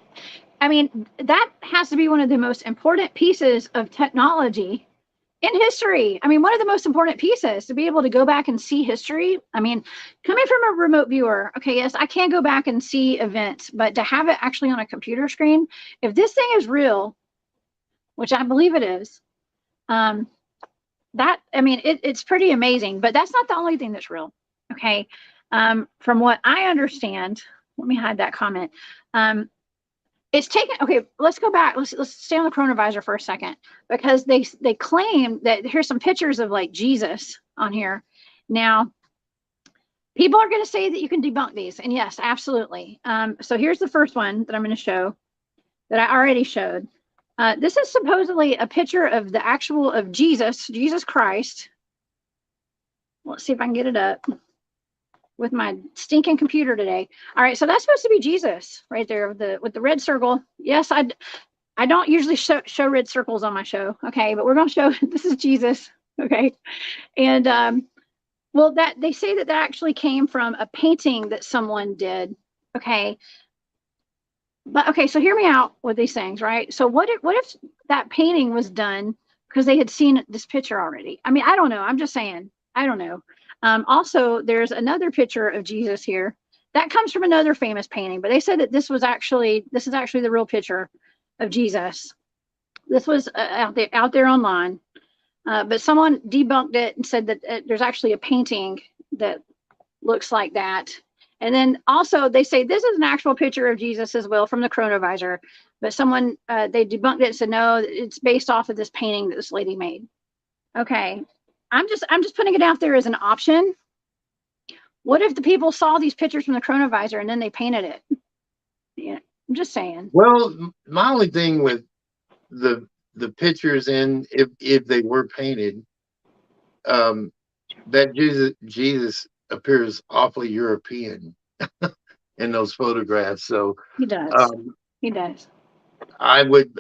I mean, that has to be one of the most important pieces of technology in history. I mean, one of the most important pieces, to be able to go back and see history. I mean, coming from a remote viewer, okay, yes, I can go back and see events, but to have it actually on a computer screen, if this thing is real, which I believe it is, it's pretty amazing. But that's not the only thing that's real. Okay, from what I understand, let me hide that comment. It's taken. Okay, let's go back. Let's stay on the chronovisor for a second, because they claim that here's some pictures of like Jesus on here. Now, people are going to say that you can debunk these, and yes, absolutely. So here's the first one that I'm going to show, that I already showed. This is supposedly a picture of the actual of Jesus Christ. Let's see if I can get it up with my stinking computer today. All right, so that's supposed to be Jesus right there with the red circle. Yes, I don't usually show red circles on my show, okay, but we're going to show this is Jesus, okay. And well, that they say that actually came from a painting that someone did, okay. But okay, so hear me out with these things, right? So what if that painting was done because they had seen this picture already? I mean, I don't know. I'm just saying, I don't know. Also, there's another picture of Jesus here that comes from another famous painting, but they said that this is actually the real picture of Jesus. This was out there online, but someone debunked it and said that there's actually a painting that looks like that. And then also they say this is an actual picture of Jesus as well from the Chronovisor, but someone they debunked it and said no, it's based off of this painting that this lady made. Okay, I'm just putting it out there as an option. What if the people saw these pictures from the Chronovisor and then they painted it? Yeah, I'm just saying. Well, my only thing with the pictures, and if they were painted, that Jesus appears awfully European in those photographs. So He does. He does. I would,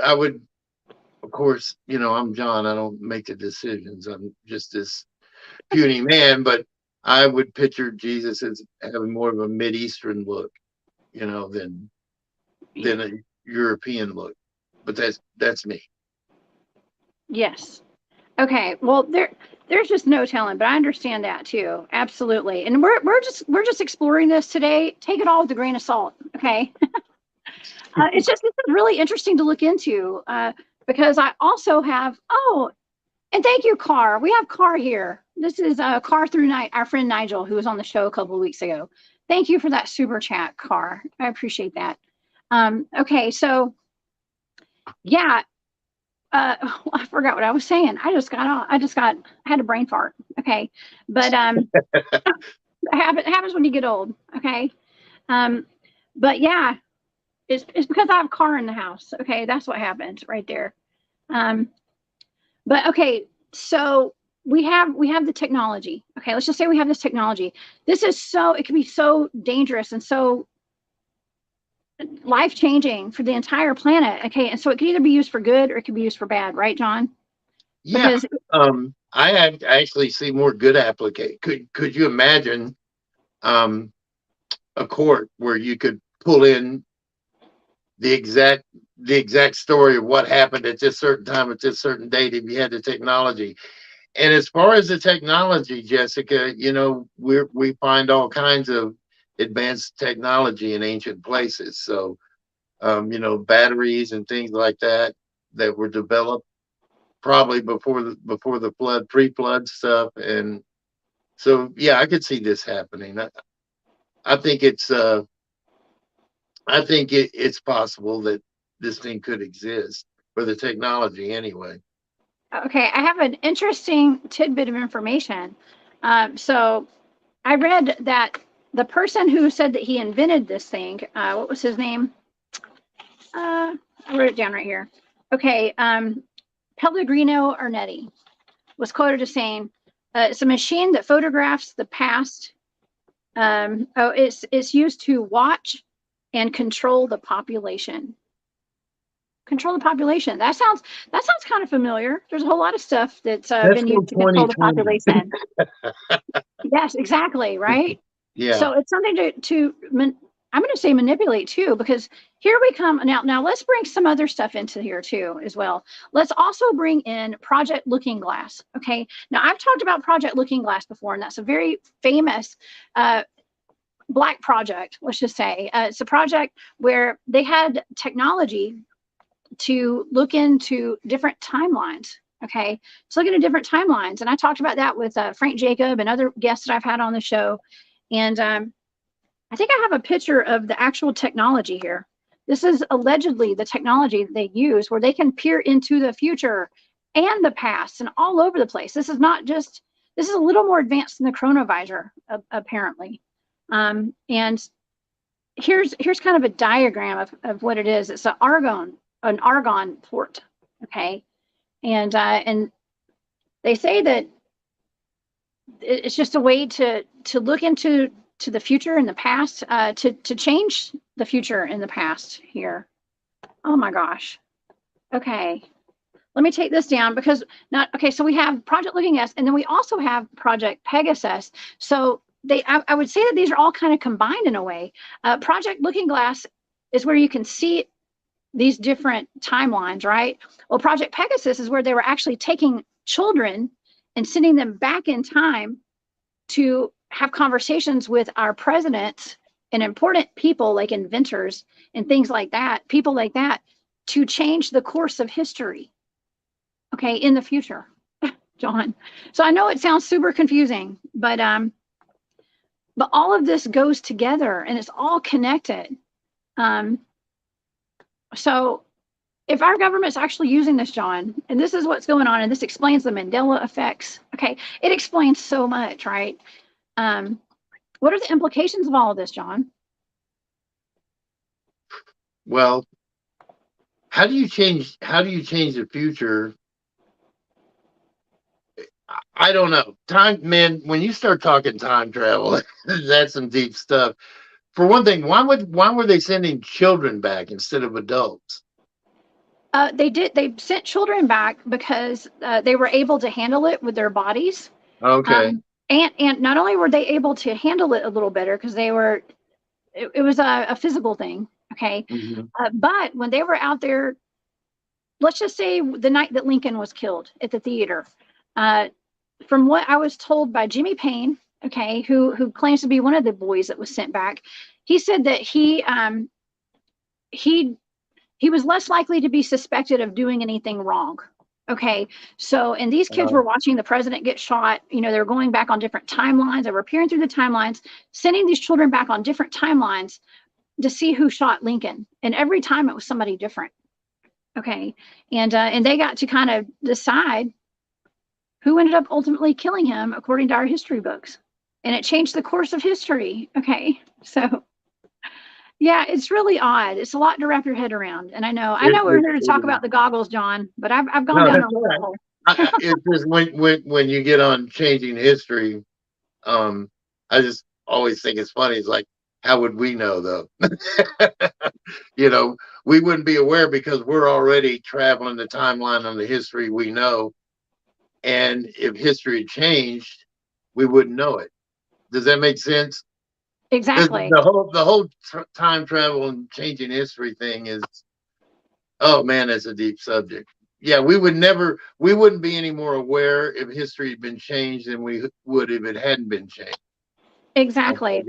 of course, I'm John. I don't make the decisions. I'm just this puny man, but I would picture Jesus as having more of a Mideastern look, than a European look. But that's me. Yes. Okay. Well, there's just no telling, but I understand that too. Absolutely. And we're just exploring this today. Take it all with a grain of salt. Okay. It's really interesting to look into because I also have, and thank you, Car. We have Car here. This is Car through night, our friend Nigel, who was on the show a couple of weeks ago. Thank you for that super chat, Car. I appreciate that. Okay, so yeah, I forgot what I was saying. I had a brain fart. Okay, but it happens when you get old. Okay, but yeah. It's because I have a car in the house. Okay, that's what happened right there. But okay, so we have the technology. Okay, let's just say we have this technology. This is it can be so dangerous and so life-changing for the entire planet. Okay, and so it can either be used for good or it can be used for bad, right, John? Yeah. I actually see more good application. Could you imagine a court where you could pull in the exact story of what happened at this certain time at this certain date if you had the technology? And as far as the technology, Jessica, we find all kinds of advanced technology in ancient places. So batteries and things like that were developed probably before the flood, pre-flood stuff. And so yeah, I could see this happening. I think it's possible that this thing could exist for the technology anyway. Okay, I have an interesting tidbit of information. So I read that the person who said that he invented this thing, what was his name? I wrote it down right here. Okay, Pellegrino Ernetti was quoted as saying, "It's a machine that photographs the past. It's used to watch and control the population." Control the population. That sounds kind of familiar. There's a whole lot of stuff that's been used to control the population. Yes, exactly. Right. Yeah. So it's something I'm going to say manipulate too, because here we come now. Let's bring some other stuff into here too as well. Let's also bring in Project Looking Glass. Okay. Now I've talked about Project Looking Glass before, and that's a very famous black project. Let's just say it's a project where they had technology to look into different timelines. Okay, so looking at different timelines, and I talked about that with Frank Jacob and other guests that I've had on the show. And I think I have a picture of the actual technology here. This is allegedly the technology that they use, where they can peer into the future and the past and all over the place. This is a little more advanced than the Chronovisor, apparently. And here's kind of a diagram of what it is. It's an argon port. Okay. And they say that it's just a way to look into the future and the past, to change the future and the past here. Oh my gosh. Okay. Let me take this down because so we have Project Looking Glass, and then we also have Project Pegasus. So I would say that these are all kind of combined in a way. Project Looking Glass is where you can see these different timelines, right? Well, Project Pegasus is where they were actually taking children and sending them back in time to have conversations with our presidents and important people like inventors and things like that, people like that, to change the course of history, okay, in the future, John. So I know it sounds super confusing, but But all of this goes together and it's all connected. So if our government's actually using this, John, and this is what's going on, and this explains the Mandela effects, okay, it explains so much, right? What are the implications of all of this, John? Well, how do you change the future? I don't know. Time, man, when you start talking time travel, that's some deep stuff. For one thing, why were they sending children back instead of adults? They sent children back because they were able to handle it with their bodies. Okay. And not only were they able to handle it a little better because it was a physical thing, okay? Mm-hmm. But when they were out there, let's just say the night that Lincoln was killed at the theater, from what I was told by Jimmy Payne, okay, who claims to be one of the boys that was sent back, he said that he was less likely to be suspected of doing anything wrong. Okay, so, and these kids were watching the president get shot. You know, they were going back on different timelines. They were peering through the timelines, sending these children back on different timelines to see who shot Lincoln. And every time it was somebody different. Okay, and they got to kind of decide who ended up ultimately killing him according to our history books. And it changed the course of history. Okay, so yeah, it's really odd. It's a lot to wrap your head around. And I know we're here to talk about the goggles, John, but I've gone down a rabbit hole. It's just when you get on changing history, I just always think it's funny. It's like, how would we know though? You know, we wouldn't be aware because we're already traveling the timeline on the history we know. And if history had changed, we wouldn't know it. Does that make sense? Exactly. The whole time travel and changing history thing is, oh man, that's a deep subject. Yeah, we wouldn't be any more aware if history had been changed than we would if it hadn't been changed. Exactly.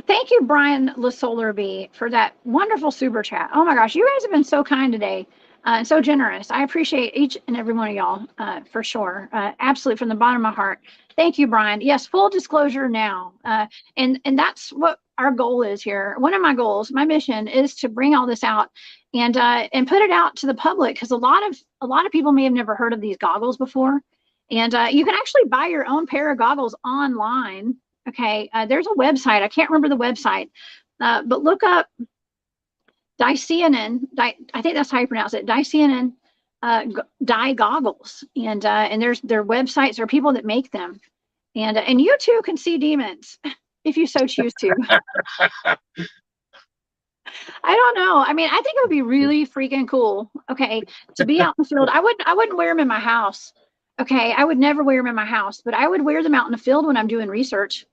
Thank you, Brian LaSolarby, for that wonderful super chat. Oh my gosh, you guys have been so kind today. And so generous. I appreciate each and every one of y'all for sure. Absolutely, from the bottom of my heart. Thank you, Brian. Yes, full disclosure now. And that's what our goal is here. One of my goals, my mission, is to bring all this out and put it out to the public, because a lot of people may have never heard of these goggles before. And you can actually buy your own pair of goggles online. Okay, there's a website. I can't remember the website, but look up Dicyanin. I think that's how you pronounce it. Dicyanin dye goggles, and there's their websites. There are people that make them, and you too can see demons if you so choose to. I don't know. I mean, I think it would be really freaking cool. Okay, to be out in the field. I wouldn't wear them in my house. Okay, I would never wear them in my house, but I would wear them out in the field when I'm doing research.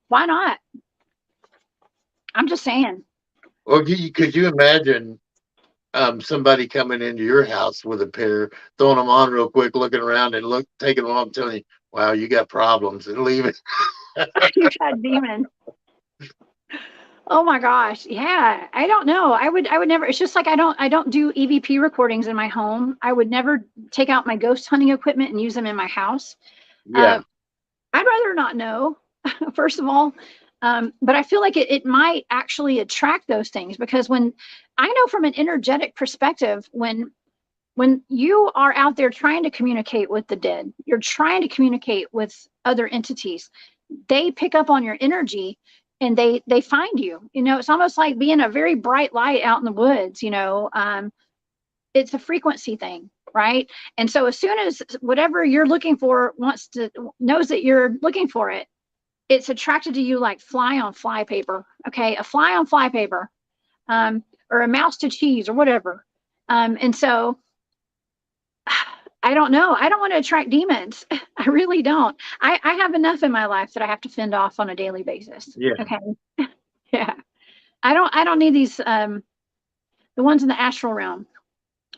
Why not? I'm just saying. Well, could you imagine somebody coming into your house with a pair, throwing them on real quick, looking around and taking them off, telling you, wow, you got problems, and leaving. You got demons. Oh my gosh. Yeah. I don't know. I would never, it's just like I don't do EVP recordings in my home. I would never take out my ghost hunting equipment and use them in my house. Yeah. I'd rather not know, first of all. But I feel like it might actually attract those things, because when I know from an energetic perspective, when you are out there trying to communicate with the dead, you're trying to communicate with other entities, they pick up on your energy and they find you. You know, it's almost like being a very bright light out in the woods. You know, it's a frequency thing, right? And so as soon as whatever you're looking for knows that you're looking for it, it's attracted to you like fly on fly paper. Okay, a fly on fly paper, or a mouse to cheese or whatever. And so I don't know. I don't want to attract demons. I really don't. I have enough in my life that I have to fend off on a daily basis. Yeah. Okay. Yeah. I don't need these the ones in the astral realm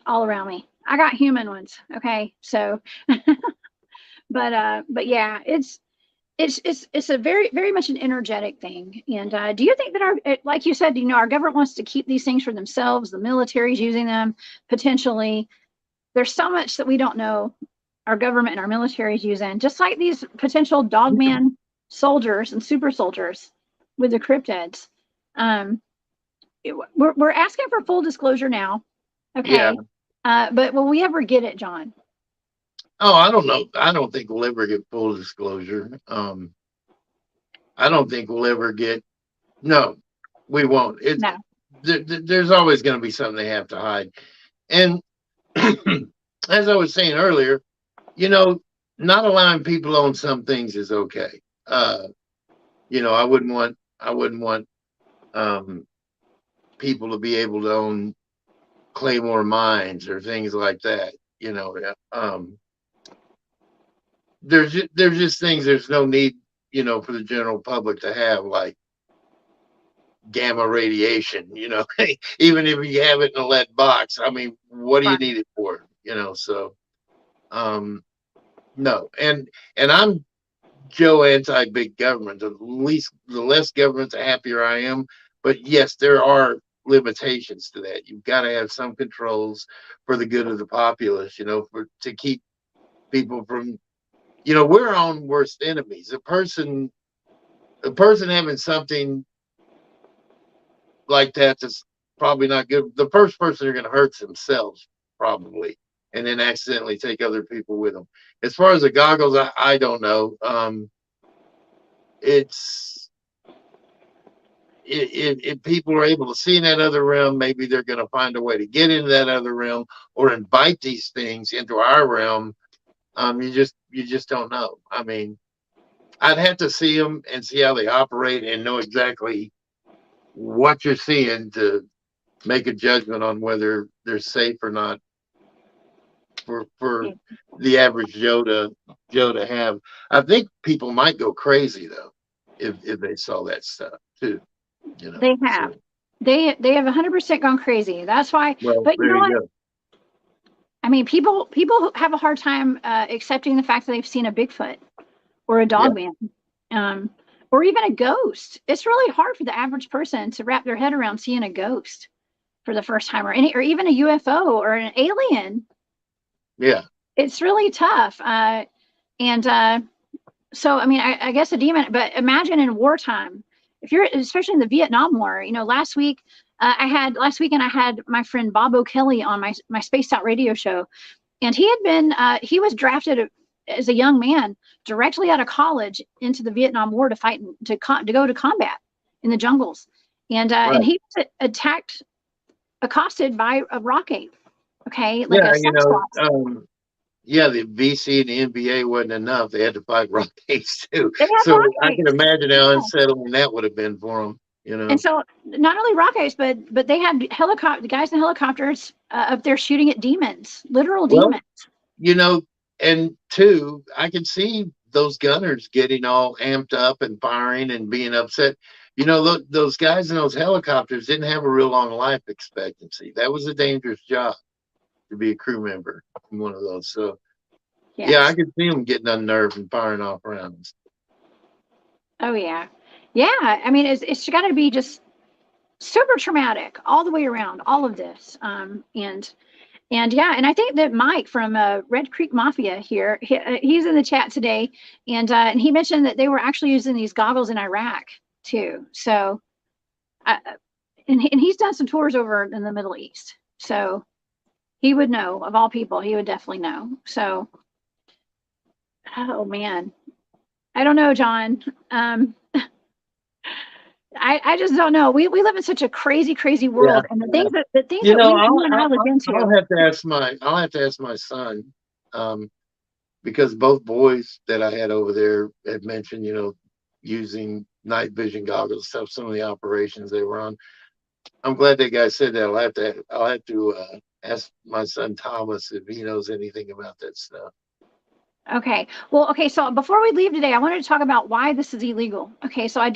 all around me. I got human ones. Okay. So but yeah, it's a very, very much an energetic thing. And do you think that like you said, you know, our government wants to keep these things for themselves? The military's using them potentially. There's so much that we don't know our government and our military is using, just like these potential dogman soldiers and super soldiers with the cryptids. We're asking for full disclosure now, Yeah. okay? But will we ever get it, John? Oh, I don't know. I don't think we'll ever get full disclosure. I don't think we'll ever get. No, we won't. No. There's always going to be something they have to hide. And as I was saying earlier, not allowing people on some things is okay. I wouldn't want people to be able to own Claymore mines or things like that. There's just things there's no need, for the general public to have, like gamma radiation, even if you have it in a lead box. I mean, what do you need it for? So no. And I'm Joe anti big government. The less government, the happier I am. But yes, there are limitations to that. You've got to have some controls for the good of the populace, to keep people from, we're our own worst enemies. A person having something like that's probably not good. The first person they're going to hurt themselves, probably, and then accidentally take other people with them. As far as the goggles, I don't know. If people are able to see in that other realm, maybe they're going to find a way to get into that other realm or invite these things into our realm. You just don't know. I mean, I'd have to see them and see how they operate and know exactly what you're seeing to make a judgment on whether they're safe or not for the average Joe to have. I think people might go crazy though if they saw that stuff too. They have. So. They have 100% gone crazy. That's why. Well, but you know what? Go. I mean, people have a hard time accepting the fact that they've seen a Bigfoot or a dogman, or even a ghost. It's really hard for the average person to wrap their head around seeing a ghost for the first time, or even a UFO or an alien. Yeah, it's really tough. So I mean, I guess a demon. But imagine in wartime, if you're especially in the Vietnam War. Last weekend I had my friend Bob O'Kelly on my Spaced Out radio show, and he was drafted as a young man directly out of college into the Vietnam War to fight to go to combat in the jungles, and he was accosted by a rock ape. Okay, like a the VC and the NBA wasn't enough; they had to fight rock apes too. So I can imagine how unsettling that would have been for them. And so not only rock apes, but they had the guys in helicopters up there shooting at demons, literal demons. And two, I can see those gunners getting all amped up and firing and being upset. Those guys in those helicopters didn't have a real long life expectancy. That was a dangerous job to be a crew member in one of those. So, yeah, I could see them getting unnerved and firing off rounds. Oh, yeah. Yeah. I mean, it's got to be just super traumatic all the way around, all of this. And I think that Mike from Red Creek Mafia here, he's in the chat today, and he mentioned that they were actually using these goggles in Iraq too. So, and he's done some tours over in the Middle East, so he would know. Of all people, he would definitely know. So, oh man, I don't know, John. I just don't know. We live in such a crazy world, and the things that we live into. I'll have to ask my son, because both boys that I had over there had mentioned, using night vision goggles, stuff. Some of the operations they were on. I'm glad that guy said that. I'll have to ask my son Thomas if he knows anything about that stuff. Okay. Well, okay. So before we leave today, I wanted to talk about why this is illegal. Okay. So I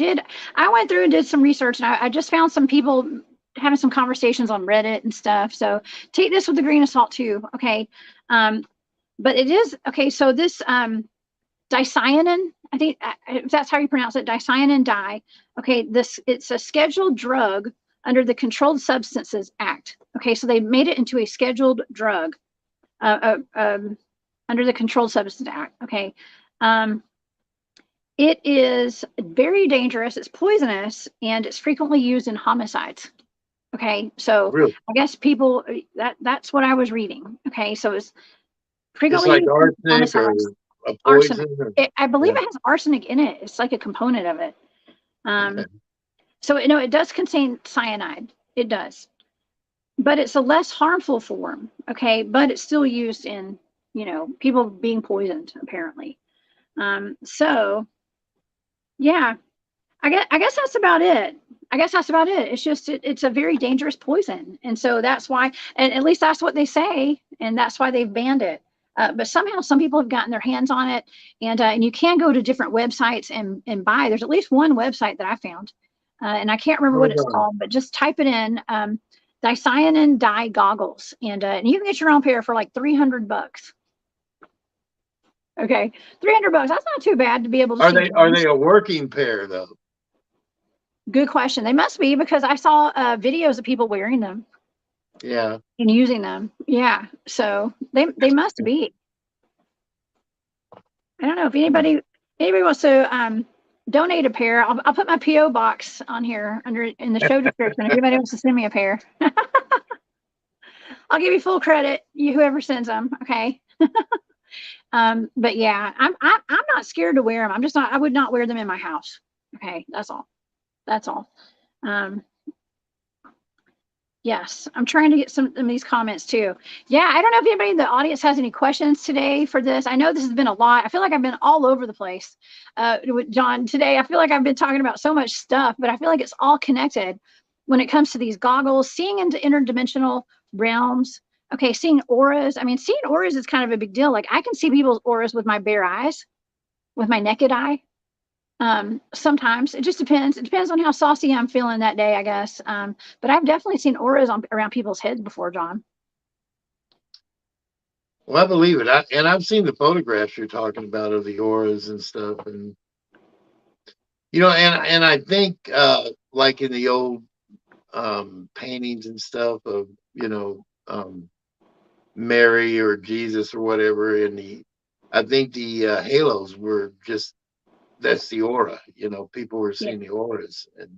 went through and did some research, and I just found some people having some conversations on Reddit and stuff. So take this with a grain of salt too. Okay. But it is, okay. So this, Dicyanin, I think if that's how you pronounce it, Dicyanin dye. Okay. It's a scheduled drug under the Controlled Substances Act. Okay. So they made it into a scheduled drug. Under the Controlled Substances Act. Okay. It is very dangerous. It's poisonous, and it's frequently used in homicides. Okay, so Really? I guess people that's what I was reading. Okay, so it's It's frequently like used in arsenic or homicides. a Arsenic. poison? Or, I believe yeah. it has arsenic in it. It's like a component of it. Okay. So no, it does contain cyanide. It does, but it's a less harmful form. Okay, but it's still used in people being poisoned apparently. So yeah, I guess that's about it. I guess that's about it. It's just it's a very dangerous poison, and so that's why, and at least that's what they say, and that's why they've banned it. But somehow some people have gotten their hands on it, and you can go to different websites and buy. There's at least one website that I found, and I can't remember what Hold it's on. called, but just type it in, Dicyanin dye goggles, and you can get your own pair for like $300. Okay, $300. That's not too bad to be able to Are see they things. a working pair though? Good question. They must be because I saw videos of people wearing them Yeah. and using them. Yeah, so they must be. I don't know if anybody wants to donate a pair. I'll put my PO box on here under in the show description. If anybody wants to send me a pair, I'll give you full credit. You whoever sends them. Okay. But yeah, I'm not scared to wear them. I'm just not. I would not wear them in my house. Okay, that's all. That's all. Um, Yes, I'm trying to get some of these comments too. Yeah, I don't know if anybody in the audience has any questions today for this. I know this has been a lot. I feel like I've been all over the place with John today. I feel like I've been talking about so much stuff, but I feel like it's all connected when it comes to these goggles, seeing into interdimensional realms. Okay, seeing auras. I mean, seeing auras is kind of a big deal. Like I can see people's auras with my bare eyes, with my naked eye. Sometimes it just depends. It depends on how saucy I'm feeling that day, I guess. But I've definitely seen auras around people's heads before, John. Well, I believe it. And I've seen the photographs you're talking about of the auras and stuff, and and I think like in the old paintings and stuff of Mary or Jesus or whatever, and I think the halos were just that's the aura. People were Yeah. seeing the auras, and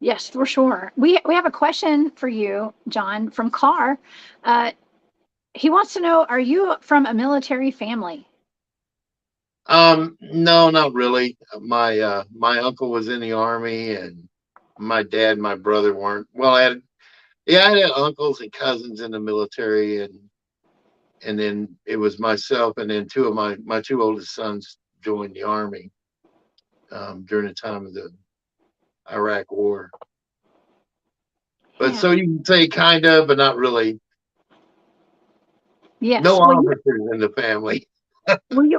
Yes, for sure. We have a question for you, John, from Carr. Uh, he wants to know: are you from a military family? no, not really. My uncle was in the army, and my dad and my brother weren't. Well, I had uncles and cousins in the military, and then it was myself, and then two of my two oldest sons joined the army during the time of the Iraq War. But Yeah. so you can say kind of, but not really. No Yes. officers in the family.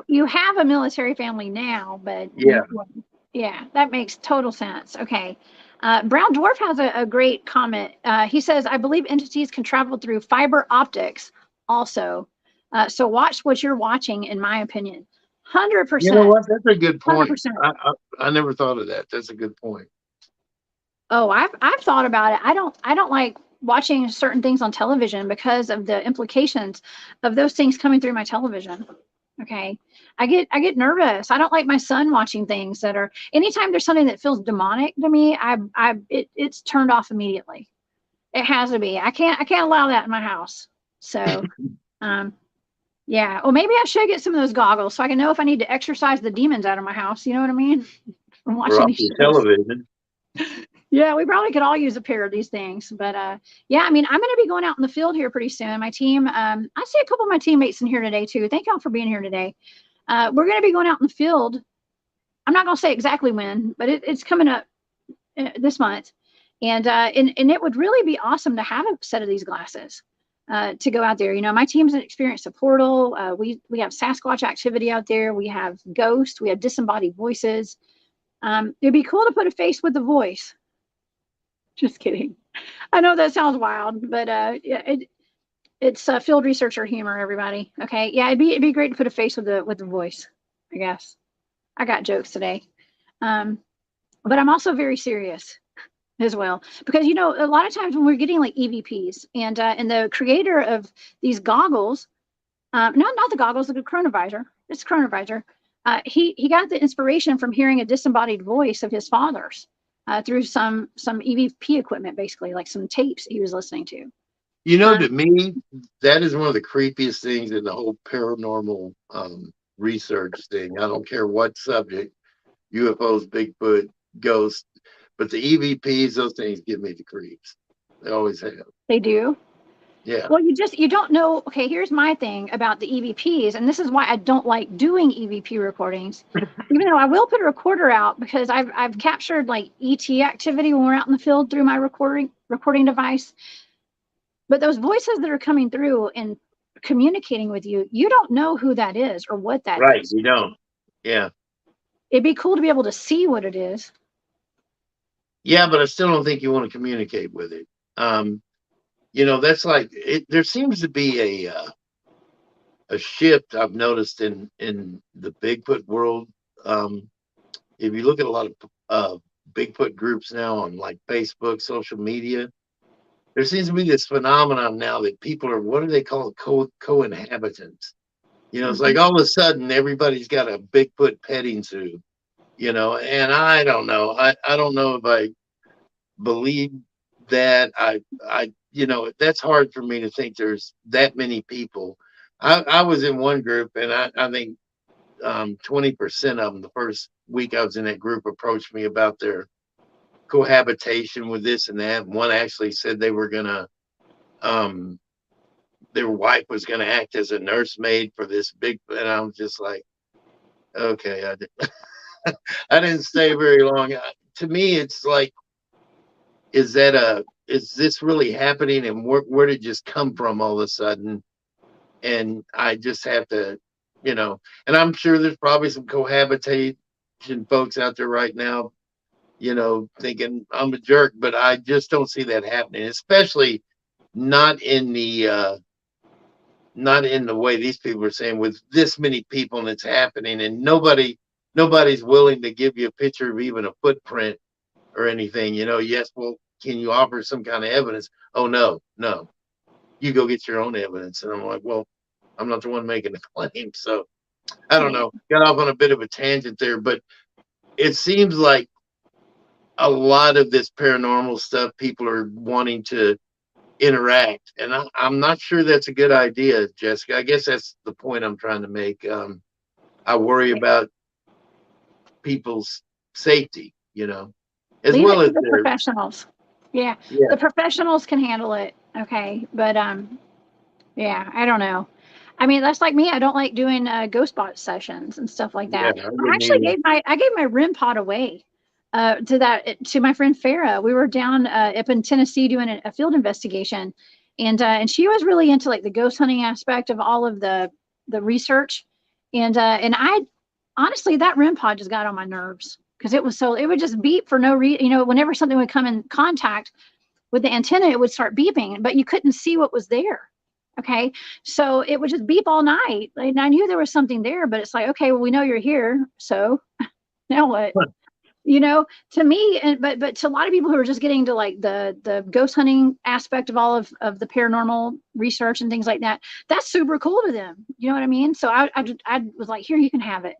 You have a military family now, but Yeah. yeah, that makes total sense. Okay. Brown Dwarf has a great comment. He says, I believe entities can travel through fiber optics also. So watch what you're watching, in my opinion. You know 100%. what? That's a good point. 100%. I never thought of that. That's a good point. Oh, I've thought about it. I don't like watching certain things on television because of the implications of those things coming through my television. Okay. I get nervous. I don't like my son watching things that are anytime there's something that feels demonic to me, it's turned off immediately. It has to be. I can't allow that in my house. So um yeah. Well, maybe I should get some of those goggles so I can know if I need to exorcise the demons out of my house. You know what I mean? From Or watching off these the shows. television. Yeah, we probably could all use a pair of these things. But yeah, I mean, I'm going to be going out in the field here pretty soon. My team, I see a couple of my teammates in here today too. Thank y'all for being here today. We're going to be going out in the field. I'm not going to say exactly when, but it's coming up this month, and it would really be awesome to have a set of these glasses to go out there. My team's experienced a portal. We have Sasquatch activity out there. We have ghosts. We have disembodied voices. It'd be cool to put a face with a voice. Just kidding. I know that sounds wild, but yeah, it's field researcher humor, everybody. Okay, yeah, it'd be great to put a face with the voice. I guess I got jokes today, but I'm also very serious as well because a lot of times when we're getting like EVPs and the creator of these goggles, not the goggles, the Chronovisor. It's Chronovisor. He got the inspiration from hearing a disembodied voice of his father's through some EVP equipment, basically like some tapes he was listening to. You know, to me, that is one of the creepiest things in the whole paranormal research thing. I don't care what subject, UFOs, Bigfoot, ghosts, but the EVPs, those things give me the creeps. They always have. They do. Yeah. Well, you don't know. Okay, here's my thing about the EVPs, and this is why I don't like doing EVP recordings. Even though I will put a recorder out because I've captured like ET activity when we're out in the field through my recording device. But those voices that are coming through and communicating with you, you don't know who that is or what that right, is. You don't. Yeah. It'd be cool to be able to see what it is. Yeah, but I still don't think you want to communicate with it. You know, that's like it. There seems to be a shift I've noticed in the Bigfoot world. If you look at a lot of Bigfoot groups now on like Facebook, social media, there seems to be this phenomenon now that people are, what do they call it, co-inhabitants. You know, it's like all of a sudden everybody's got a Bigfoot petting zoo. You know, and I don't know. I don't know if I believe that. You know, that's hard for me to think there's that many people. I was in one group, and I think 20% of them the first week I was in that group approached me about their cohabitation with this and that. One actually said they were gonna, their wife was gonna act as a nursemaid for this big, and I was just like, okay, I didn't stay very long. To me, it's like, is this really happening, and where did it just come from all of a sudden? And I just have to, you know, and I'm sure there's probably some cohabitation folks out there right now, you know, thinking I'm a jerk, but I just don't see that happening, especially not in the way these people are saying, with this many people and it's happening, and nobody's willing to give you a picture of even a footprint or anything. You know, yes, well, can you offer some kind of evidence? Oh, no, you go get your own evidence. And I'm like, well, I'm not the one making the claim. So I don't know. Got off on a bit of a tangent there, but it seems like a lot of this paranormal stuff, people are wanting to interact. And I'm not sure that's a good idea, Jessica. I guess that's the point I'm trying to make. I worry about people's safety, you know, as Leave well it as to the their, professionals. Yeah, the professionals can handle it. Okay, but yeah, I don't know. I mean, that's like me. I don't like doing ghost bot sessions and stuff like that. I I wouldn't actually either. gave my REM pod away to my friend Farah. We were down up in Tennessee doing a field investigation, and she was really into like the ghost hunting aspect of all of the research, and I honestly that REM pod just got on my nerves because it would just beep for no reason. You know, whenever something would come in contact with the antenna, it would start beeping, but you couldn't see what was there. Okay. So it would just beep all night. And I knew there was something there, but it's like, okay, well, we know you're here. So now what? You know, to me, but to a lot of people who are just getting to like the ghost hunting aspect of all of the paranormal research and things like that, that's super cool to them. You know what I mean? So I was like, here, you can have it.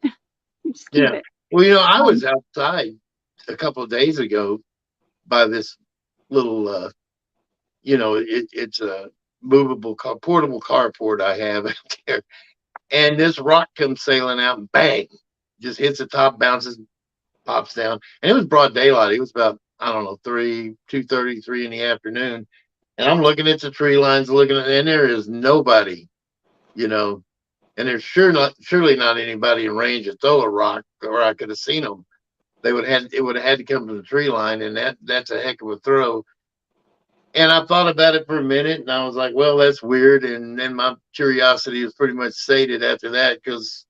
Just keep it. Well, you know, I was outside a couple of days ago by this little, you know, it's a movable portable carport I have out there, and this rock comes sailing out and bang, just hits the top, bounces, pops down, and it was broad daylight. It was about, I don't know, 2:33 in the afternoon, and I'm looking at the tree lines, and there is nobody, you know, and there's surely not anybody in range to throw a rock, or I could have seen them. It would have had to come to the tree line, and that's a heck of a throw. And I thought about it for a minute, and I was like, well, that's weird. And then my curiosity was pretty much sated after that, because,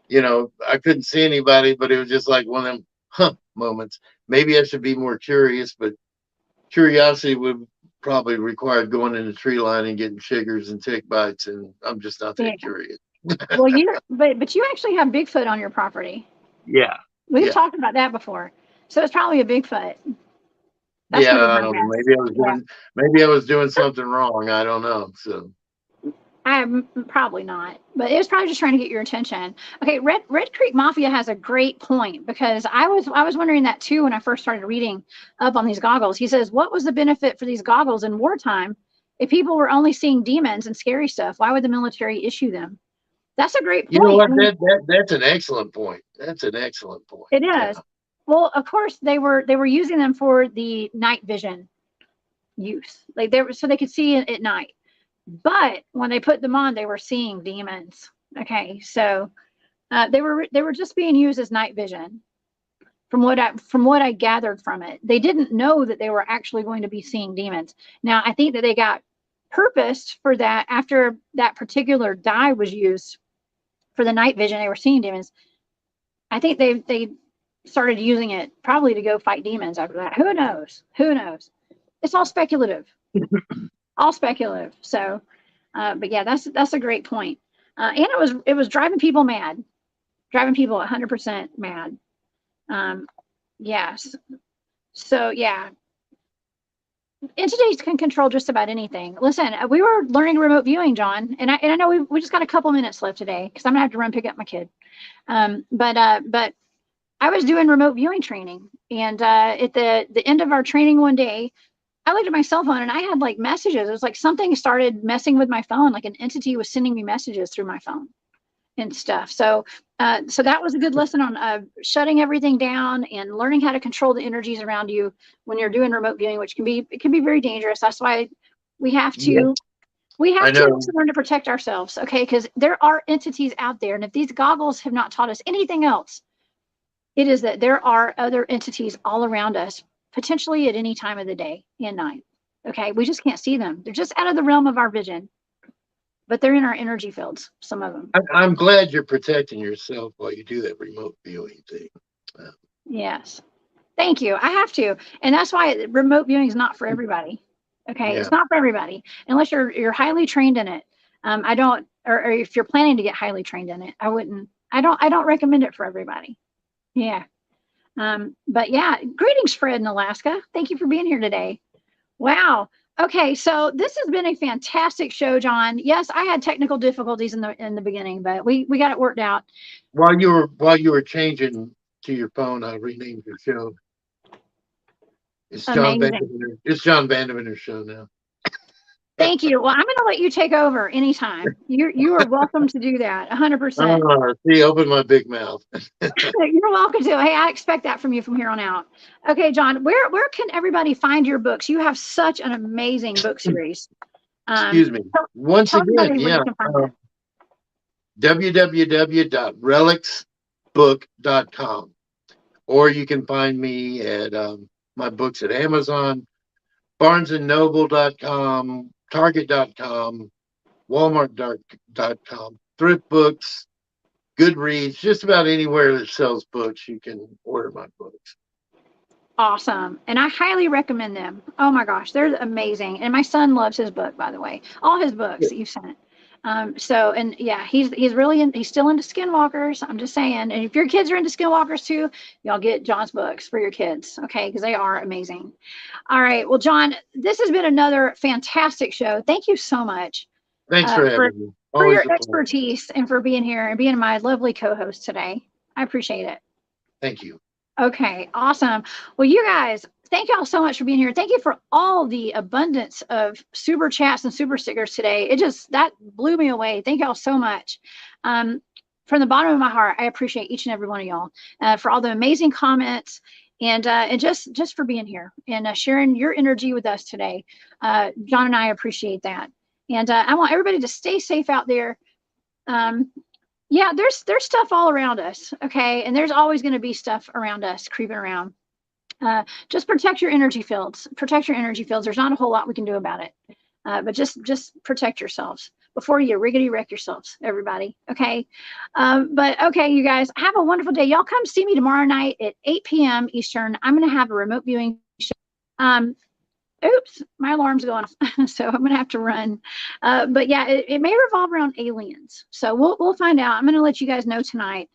you know, I couldn't see anybody, but it was just like one of them moments. Maybe I should be more curious, but curiosity would probably require going in the tree line and getting chiggers and tick bites, and I'm just not that curious. Well, but you actually have Bigfoot on your property. Yeah. We've talked about that before. So it's probably a Bigfoot. That's I don't know. Maybe I was doing something wrong. I don't know. So I'm probably not, but it was probably just trying to get your attention. Okay, Red Creek Mafia has a great point, because I was wondering that too when I first started reading up on these goggles. He says, what was the benefit for these goggles in wartime if people were only seeing demons and scary stuff? Why would the military issue them? That's a great You know point. what? I mean, That's an excellent point. That's an excellent point. it Yeah. is. Well, of course they were using them for the night vision use, like they were, so they could see at night. But when they put them on, they were seeing demons. Okay, so they were just being used as night vision. From what I gathered from it, they didn't know that they were actually going to be seeing demons. Now, I think that they got purposed for that after that particular dye was used for the night vision. They were seeing demons. I think they started using it probably to go fight demons after that. Who knows? Who knows? It's all speculative. All speculative. So, but yeah, that's a great point. And it was driving people mad, driving people 100% mad. Yes. So yeah, entities can control just about anything. Listen, we were learning remote viewing, John, and I know we just got a couple minutes left today because I'm gonna have to run pick up my kid. But I was doing remote viewing training, and at the end of our training one day, I looked at my cell phone and I had like messages. It was like something started messing with my phone, like an entity was sending me messages through my phone and stuff. So that was a good lesson on shutting everything down and learning how to control the energies around you when you're doing remote viewing, which can be very dangerous. That's why we have to I know. learn to protect ourselves, okay? Because there are entities out there, and if these goggles have not taught us anything else, it is that there are other entities all around us, potentially at any time of the day and night. Okay, we just can't see them. They're just out of the realm of our vision, but they're in our energy fields, some of them. I'm glad you're protecting yourself while you do that remote viewing thing. Yes. Thank you. I have to. And that's why remote viewing is not for everybody. Okay. Yeah. It's not for everybody unless you're highly trained in it. I don't, or if you're planning to get highly trained in it, I don't recommend it for everybody. Yeah. But yeah, greetings, Fred in Alaska. Thank you for being here today. Wow. Okay, so this has been a fantastic show, John. Yes, I had technical difficulties in the beginning, but we got it worked out. While you were changing to your phone, I renamed your show. It's John Vandeventer. It's John Vandeventer's show now. Thank you. Well, I'm going to let you take over anytime. You are welcome to do that. 100%. See, open my big mouth. You're welcome to. Hey, I expect that from you from here on out. Okay, John, where can everybody find your books? You have such an amazing book series. Excuse me. Once again, yeah. www.relicsbook.com. Or you can find me at my books at Amazon, barnesandnoble.com, target.com, walmart.com, thrift books, Goodreads, just about anywhere that sells books, you can order my books. Awesome. And I highly recommend them. Oh my gosh, they're amazing. And my son loves his book, by the way, all his books that you sent. So, and yeah, he's still into skinwalkers. I'm just saying. And if your kids are into skinwalkers too, y'all get John's books for your kids. Okay. Because they are amazing. All right. Well, John, this has been another fantastic show. Thank you so much. Thanks for having me. For your expertise and for being here and being my lovely co-host today. I appreciate it. Thank you. Okay, awesome. Well, you guys, thank y'all so much for being here. Thank you for all the abundance of super chats and super stickers today. That blew me away. Thank y'all so much. From the bottom of my heart, I appreciate each and every one of y'all for all the amazing comments and just for being here and sharing your energy with us today. John and I appreciate that. And I want everybody to stay safe out there. Yeah, there's stuff all around us, okay? And there's always going to be stuff around us creeping around. Just protect your energy fields. Protect your energy fields. There's not a whole lot we can do about it. But just protect yourselves before you riggedy wreck yourselves, everybody, okay? But okay, you guys, have a wonderful day. Y'all come see me tomorrow night at 8 p.m. Eastern. I'm going to have a remote viewing show. Oops, my alarm's going off, so I'm gonna have to run. But yeah, it may revolve around aliens. So we'll find out. I'm gonna let you guys know tonight.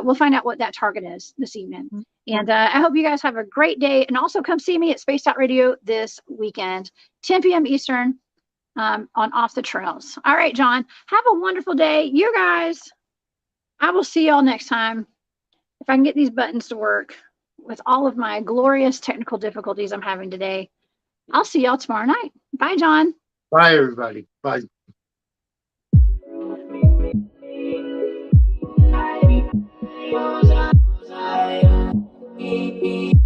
We'll find out what that target is this evening. And I hope you guys have a great day. And also come see me at Spaced Out Radio this weekend, 10 p.m. Eastern. on Off the Trails. All right, John, have a wonderful day. You guys, I will see y'all next time. If I can get these buttons to work with all of my glorious technical difficulties I'm having today, I'll see y'all tomorrow night. Bye, John. Bye, everybody. Bye. Bye.